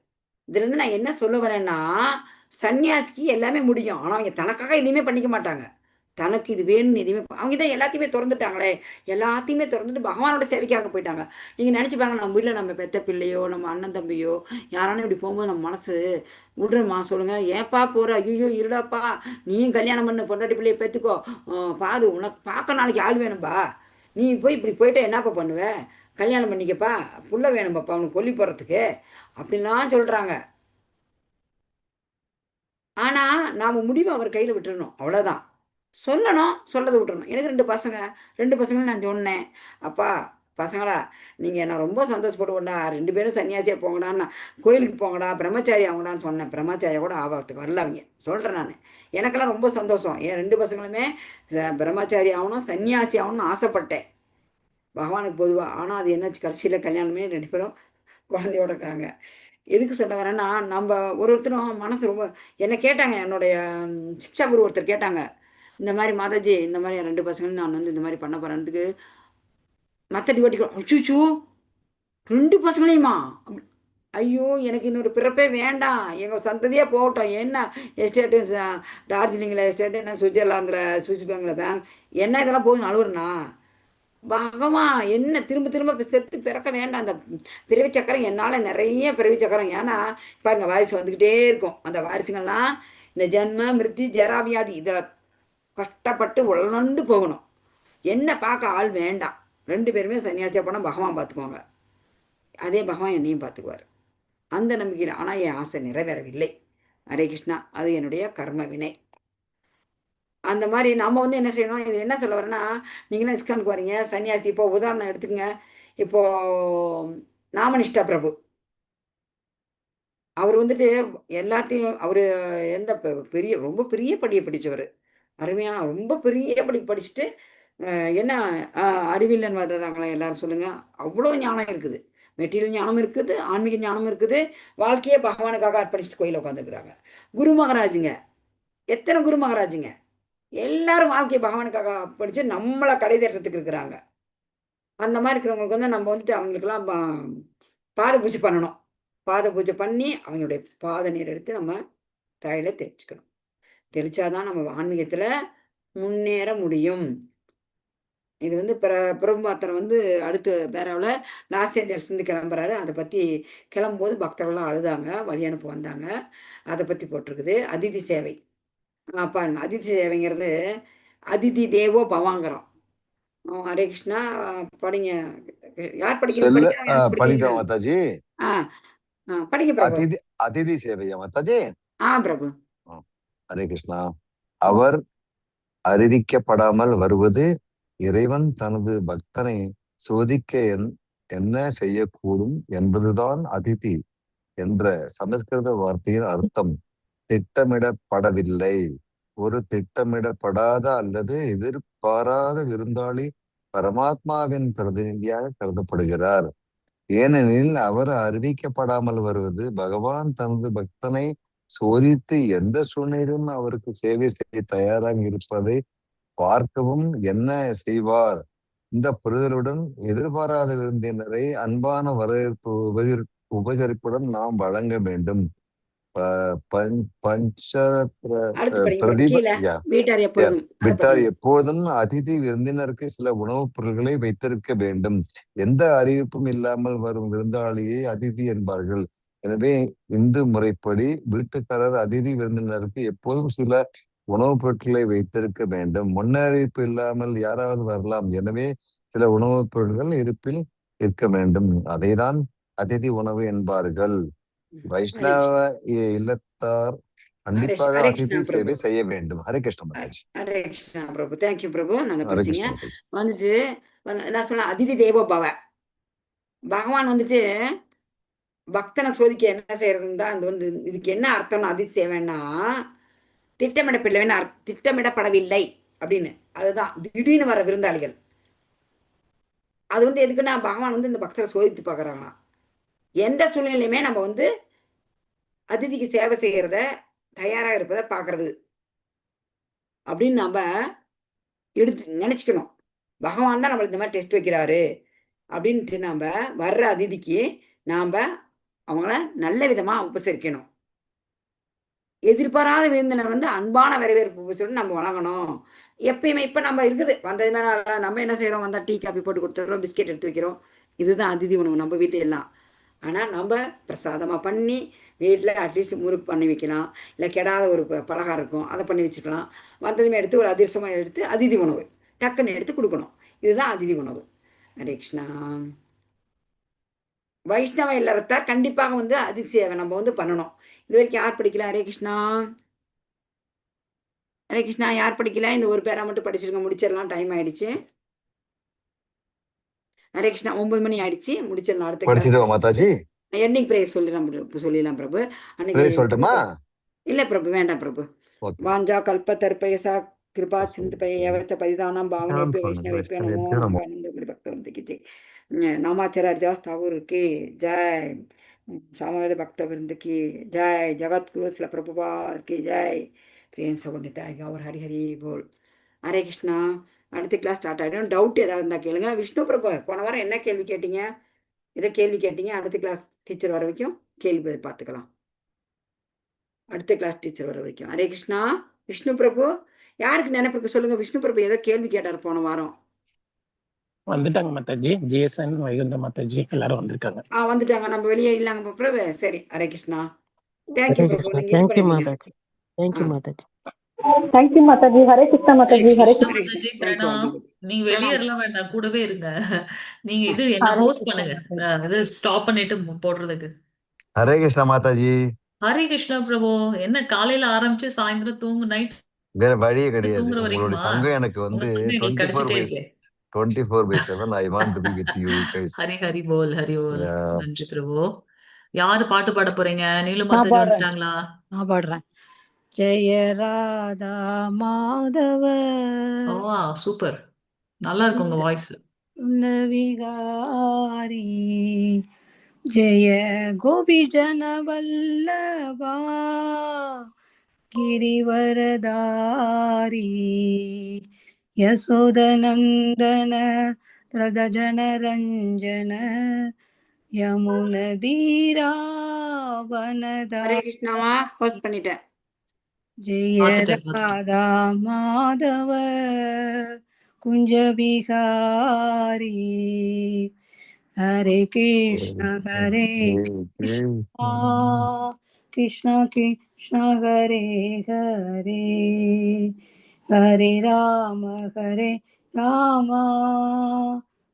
[SPEAKER 1] இதுல இருந்து நான் என்ன சொல்ல வரேன்னா, சன்னியாசிக்கு எல்லாமே முடியும், ஆனா அவங்க தனக்காக எதுவுமே பண்ணிக்க மாட்டாங்க. தனக்கு இது வேணும்னு எதுவுமே அவங்க தான் எல்லாத்தையுமே திறந்துட்டாங்களே, எல்லாத்தையுமே திறந்துட்டு பகவானோட சேவைக்காக போயிட்டாங்க. நீங்கள் நினச்சி பாருங்க, நம்ம வீட்டில் நம்ம பெத்த பிள்ளையோ நம்ம அண்ணன் தம்பியோ யாரானு இப்படி போகும்போது நம்ம மனசு விடுறோமா சொல்லுங்க? ஏப்பா போகிற, ஐயோ இருடாப்பா, நீயும் கல்யாணம் பண்ண பொண்டாட்டி பிள்ளையை பெற்றுக்கோ, பாரு உனக்கு பார்க்க நாளைக்கு ஆள் வேணும்பா, நீ போய் இப்படி போயிட்டா என்னப்பா பண்ணுவ, கல்யாணம் பண்ணிக்கப்பா, புள்ள வேணும்பாப்பா அவனுக்கு கொல்லி போகிறதுக்கு அப்படின்லாம் சொல்கிறாங்க. ஆனால் நாம் முடிவை அவர் கையில் விட்டுறணும், அவ்வளோதான். சொல்லணும், சொல்லதை விட்டுறணும். எனக்கு 2 பசங்க, 2 பசங்களும் நான் சொன்னேன், அப்பா பசங்களா நீங்கள் என்ன ரொம்ப சந்தோஷப்படுவோண்டா, 2 பேரும் சன்னியாசியாக போங்கடான்னு, கோயிலுக்கு போங்கடா, பிரம்மச்சாரி ஆகடான்னு சொன்னேன். பிரம்மச்சாரியாக கூட ஆகிறதுக்கு வரல அவங்க, சொல்கிறேன் நான். எனக்கெல்லாம் ரொம்ப சந்தோஷம். என் 2 பசங்களுமே பிரம்மச்சாரி ஆகணும், சன்னியாசி ஆகணும்னு ஆசைப்பட்டேன் பகவானுக்கு பொதுவாக. ஆனால் அது என்னாச்சு, கடைசியில் கல்யாணமே 2 பேரும் குழந்தையோட இருக்காங்க. எதுக்கு சொல்ல வரேன்னா, நம்ம ஒருத்தரும் மனசு ரொம்ப என்னை கேட்டாங்க, என்னுடைய சிக்ஷா குரு ஒருத்தர் கேட்டாங்க, இந்த மாதிரி மாதாஜி இந்த மாதிரி 2 பசங்களும் நான் வந்து இந்த மாதிரி பண்ண போகிறேன்ட்டுக்கு மற்ற டிவோட்டிகள், அச்சோ 2 பசங்களையுமா, ஐயோ எனக்கு இன்னொரு பிறப்பே வேண்டாம், எங்கள் சந்ததியாக போகட்டும், என்ன எஸ்டேட்டு டார்ஜிலிங்கில் எஸ்டேட்டு, என்ன சுவிட்சர்லாந்தில் சுவிஸ் பேங்கில் பேங்க், என்ன இதெல்லாம் போதும் அழுவுறேண்ணா. பகவான் என்ன திரும்ப திரும்ப செத்து பிறக்க வேண்டாம். அந்த பிறவி சக்கரம் என்னால் நிறைய பிறவி சக்கரம், ஏன்னா பாருங்க வாரிசு வந்துக்கிட்டே இருக்கும். அந்த வாரிசுங்கள்லாம் இந்த ஜென்ம மிருத்தி ஜராவியாதி இதில் கஷ்டப்பட்டு உழந்து போகணும். என்ன பார்க்க ஆள் வேண்டாம். 2 பேருமே சன்னியாசியாக போனால் பகவான் பார்த்துக்குவாங்க, அதே பகவான் என்னையும் பார்த்துக்குவார். அந்த நம்பிக்கையில். ஆனால் என் ஆசை நிறைவேறவில்லை. ஹரே கிருஷ்ணா, அது என்னுடைய கர்ம வினை. அந்த மாதிரி நம்ம வந்து என்ன செய்யணும், இது என்ன சொல்ல வரேன்னா, நீங்களாம் இஸ்கானுக்கு வரீங்க சன்னியாசி. இப்போ உதாரணம் எடுத்துக்கங்க, இப்போது நாமனிஷ்டா பிரபு அவர் வந்துட்டு எல்லாத்தையும் அவர் எந்த பெரிய ரொம்ப பெரிய படியை படித்தவர், அருமையாக ரொம்ப பெரிய படி படிச்சுட்டு என்ன அறிவியலன் வர்றாங்களா எல்லாரும் சொல்லுங்கள், அவ்வளோ ஞானம் இருக்குது. மெட்டீரியல் ஞானம் இருக்குது, ஆன்மீக ஞானம் இருக்குது, வாழ்க்கையே பகவானுக்காக அர்ப்பணிச்சுட்டு கோயிலில் உட்காந்துருக்குறாங்க. குரு மகாராஜுங்க, எத்தனை குரு மகாராஜுங்க, எல்லாரும் வாழ்க்கையை பகவானுக்காக அர்ப்பணிச்சு நம்மளை கடை தேற்றத்துக்கு இருக்கிறாங்க. அந்த மாதிரி இருக்கிறவங்களுக்கு வந்து நம்ம வந்துட்டு அவங்களுக்கெல்லாம் பாத பூஜை பண்ணணும். பாத பூஜை பண்ணி அவங்களுடைய பாத நீர் எடுத்து நம்ம தலையில் தேய்ச்சிக்கணும். தெளிச்சாதான் நம்ம ஆன்மீகத்தில் முன்னேற முடியும். இது வந்து பிரபுமாத்தர் வந்து அடுத்து பேராவில் லாஸ் ஏஞ்சல்ஸ்லேருந்து கிளம்புறாரு. அதை பற்றி கிளம்பும்போது பக்தர்கள்லாம் அழுதாங்க, வழி அனுப்ப வந்தாங்க. அதை பற்றி போட்டிருக்குது. அதிதி சேவை பாருங்க, அதிதி சேவைங்கிறது அதிதி தேவோ பவாங்கிறோம். ஹரே கிருஷ்ணா, படிங்க. யார்
[SPEAKER 2] படிக்கிறோம் மாதாஜி?
[SPEAKER 1] படிங்க பிரபு.
[SPEAKER 2] அதிதி சேவையா மாதாஜி?
[SPEAKER 1] பிரபு.
[SPEAKER 2] ஹரே கிருஷ்ணா. அவர் அறிவிக்கப்படாமல் வருவது இறைவன் தனது பக்தனை சோதிக்க என்ன செய்யக்கூடும் என்பதுதான் அதிதி என்ற சமஸ்கிருத வார்த்தையின் அர்த்தம். திட்டமிடப்படவில்லை. ஒரு திட்டமிடப்படாத அல்லது எதிர்பாராத விருந்தாளி பரமாத்மாவின் பிரதிநிதியாக கருதப்படுகிறார். ஏனெனில் அவர் அறிவிக்கப்படாமல் வருவது பகவான் தனது பக்தனை சோதித்து எந்த சூழ்நிலையிலும் அவருக்கு சேவை செய்ய தயாராக இருப்பதை பார்க்கவும் என்ன செய்வார். இந்த புரிதலுடன் எதிர்பாராத விருந்தினரை அன்பான வரவேற்பு உபசரிப்புடன் நாம் வழங்க வேண்டும். பஞ்சரத்ன
[SPEAKER 1] அடுத்து படிங்க பிரபு.
[SPEAKER 2] பிரதீப
[SPEAKER 1] கீழே வீட்டார் எப்பொழுதும் அதை
[SPEAKER 2] விட்டார்
[SPEAKER 1] படிங்க.
[SPEAKER 2] எப்போதும் அதிதி விருந்தினருக்கு சில உணவுப் பொருட்களை வைத்திருக்க வேண்டும். எந்த அறிவிப்பும் இல்லாமல் வரும் விருந்தாளியை அதிதி என்பார்கள். எனவே இந்து முறைப்படி வீட்டுக்காரர் அதிதி விருந்தினருக்கு எப்போதும் சில உணவுப் பொருட்களை வைத்திருக்க வேண்டும். முன்னறிவிப்பு இல்லாமல் யாராவது வரலாம். எனவே சில உணவுப் பொருட்கள் இருப்பில் இருக்க வேண்டும். அதைதான் அதிதி உணவு என்பார்கள். வைஷ்ணவ இல்லத்தார் கண்டிப்பாக
[SPEAKER 1] ஹரே
[SPEAKER 2] அதிதி
[SPEAKER 1] கிருஷ்ணா பிரபு.
[SPEAKER 2] சேவை செய்ய வேண்டும். ஹரே கிருஷ்ண மாதாஜி.
[SPEAKER 1] ஹரே கிருஷ்ணா பிரபு. தேங்க்யூ பிரபு. நல்லா
[SPEAKER 2] ஹரே
[SPEAKER 1] படிச்சீங்க.
[SPEAKER 2] கிருஷ்ண மாதாஜி.
[SPEAKER 1] வந்துச்சு நான் சொன்னேன் அதிதி தேவோ பவ. பகவான் வந்துட்டு பக்தனை சோதிக்க என்ன செய்யறதுன்னு தான் இது வந்து இதுக்கு என்ன அர்த்தம்னு அதிதி சேவைன்னா திட்டமிடப்படவில்லை அப்படின்னு. அதுதான் திடீர்னு வர விருந்தாளிகள். அது வந்து எதுக்குன்னா பகவான் வந்து இந்த பக்தரை சோதித்து பார்க்குறாங்களாம். எந்த சூழ்நிலையுமே நம்ம வந்து அதிதிக்கு சேவை செய்கிறத தயாராக இருப்பதை பார்க்கறது அப்படின்னு நம்ம எடுத்து நினச்சிக்கணும். பகவான் தான் நம்மளுக்கு இந்த மாதிரி டெஸ்ட் வைக்கிறாரு அப்படின்ட்டு நாம் வர்ற அதிதிக்கு நாம் அவங்கள நல்ல விதமாக உபசரிக்கணும். எதிர்பாராத விருந்தினர் வந்து அன்பான வரவேற்பு உபசரித்து நம்ம வழங்கணும். எப்பயுமே இப்போ நம்ம இருக்குது வந்ததுமே நம்ம என்ன செய்கிறோம், வந்தால் டீ காஃபி போட்டு கொடுத்துட்றோம், பிஸ்கெட் எடுத்து வைக்கிறோம். இதுதான் அதிதி உணவு நம்ம வீட்டு எல்லாம். ஆனால் நம்ம பிரசாதமாக பண்ணி வீட்டில் அட்லீஸ்ட் முறுக்கு பண்ணி வைக்கலாம், இல்லை கெடாத ஒரு பலகாரம் இருக்கும் அதை பண்ணி வச்சுக்கலாம். வந்ததுமே எடுத்து ஒரு அதிரசமாக எடுத்து அதிதி உணவு டக்குன்னு எடுத்து கொடுக்கணும். இதுதான் அதிதி உணவு. ஹரே கிருஷ்ணா. வைஷ்ணவ இல்லறத்தார் கண்டிப்பாக வந்து அதிதி சேவை நம்ம வந்து பண்ணணும். இது வரைக்கும் யார் படிக்கல? ஹரே கிருஷ்ணா. ஹரே கிருஷ்ணா. யார் படிக்கல? இந்த ஒரு பேரா மட்டும் படிச்சிருக்க, முடிச்சிடலாம். டைம் ஆயிடுச்சு. ஹரே கிருஷ்ணா. 9 மணி ஆயிடுச்சு, முடிச்சிடலாம். அடுத்த
[SPEAKER 2] படிச்சிடுவா மாதாஜி.
[SPEAKER 1] எண்டிங் பிரேயர் சொல்லிடலாம் பிரபு.
[SPEAKER 2] பிரேயர் சொல்லட்டுமா?
[SPEAKER 1] இல்ல பிரபு, வேண்டாம் பிரபு. வாஞ்சா கல்ப தர்பயசா கிருபா சிந்தபயவச்ச பதிதானம் பாவனேபி வைஷ்ணவேபி நமோ நாராயண பக்தவந்திக்கு நாமாச்சாரிய தாகூர் की जय, सामवेद भक्त वृंद की जय, जगत गुरु श्रील प्रभुपाद की जय. प्रेम से बोलता और हरि हरि बोल. ஹரே கிருஷ்ணா. அடுத்த கிளாஸ் ஸ்டார்ட் ஆகிடும். டவுட் ஏதாவது இருந்தால் கேளுங்க. விஷ்ணு பிரபு போன வாரம் என்ன கேள்வி கேட்டீங்க? இதை கேள்வி கேட்டீங்க. அடுத்த கிளாஸ் டீச்சர் வர வரைக்கும் கேள்வி பார்த்துக்கலாம். அடுத்த கிளாஸ் டீச்சர் வர வரைக்கும். ஹரே கிருஷ்ணா. விஷ்ணு பிரபு யாருக்கு நினைப்பிருக்கு சொல்லுங்க. விஷ்ணு பிரபு ஏதோ கேள்வி கேட்டார் போன வாரம்.
[SPEAKER 5] வந்துட்டாங்க மாதாஜி. ஜிஎஸ்என் வைகுண்ட மாதாஜி எல்லாரும் வந்திருக்காங்க.
[SPEAKER 1] வந்துட்டாங்க. நம்ம வெளியே இல்லாங்க பிரபு. சரி. ஹரே கிருஷ்ணா. தேங்க்யூ பிரபு. நீங்க இது
[SPEAKER 8] தேங்க்யூ
[SPEAKER 1] பண்ணுவீங்க.
[SPEAKER 8] மாதாஜி. தேங்க்யூ மாதாஜி.
[SPEAKER 7] தேங்க்யூ மாதாஜி. ஹரே கிருஷ்ணா மாதாஜி. ஹரே கிருஷ்ணா.
[SPEAKER 4] மாதாஜி பிரணாம். நீங்க வெளியே எல்லாம் வேண்டாம், கூடவே இருங்க. நீங்க இது என்ன ஹோஸ்ட் பண்ணுங்க. இது ஸ்டாப் பண்ணிட்டு போடுறதுக்கு.
[SPEAKER 2] ஹரே கிருஷ்ணா மாதாஜி.
[SPEAKER 4] ஹரே கிருஷ்ணா பிரபு. என்ன காலையில ஆரம்பிச்சு சாயந்தரம் தூங்கு நைட்
[SPEAKER 2] வேற வழியே கிடையாது.
[SPEAKER 4] தூங்குற
[SPEAKER 2] உங்களுடைய
[SPEAKER 4] வரைக்குமா?
[SPEAKER 2] சங்கம் எனக்கு வந்து
[SPEAKER 4] உங்க சங்கம் எங்களுக்கு கிடைச்சிட்டே இருக்கே.
[SPEAKER 2] 24/7 I want to be with you guys.
[SPEAKER 4] Hari Hari pole, Hari pole.
[SPEAKER 2] Yeah.
[SPEAKER 4] நன்றி பிரபு. யாரு பாட்டு பாட போறீங்க? நீலு
[SPEAKER 11] நான்
[SPEAKER 4] மாதாஜி
[SPEAKER 11] பாடுறேன்.
[SPEAKER 4] வந்துட்டாங்களா?
[SPEAKER 11] நான் பாடுறேன். ஜெய ராதா மாதவ
[SPEAKER 4] சூப்பர். நல்லா இருக்கு உங்க வாய்ஸ்.
[SPEAKER 11] விகாரி ஜெய கோபி ஜன வல்லபா கிரிவரதாரி யசோதநந்தன ரகஜன ரஞ்சன யமுனதீரா வனதா.
[SPEAKER 1] ஹரே கிருஷ்ணாவா ஹோஸ்ட் பண்ணிட்டேன்.
[SPEAKER 11] ஜெய ராதா மாதவ குஞ்ச விகாரி ஹரே கிருஷ்ண ஹரே கிருஷ்ணா கிருஷ்ண கிருஷ்ண ஹரே ஹரே ஹரே ராம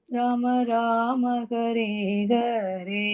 [SPEAKER 11] ராம ராம ஹரே ஹரே.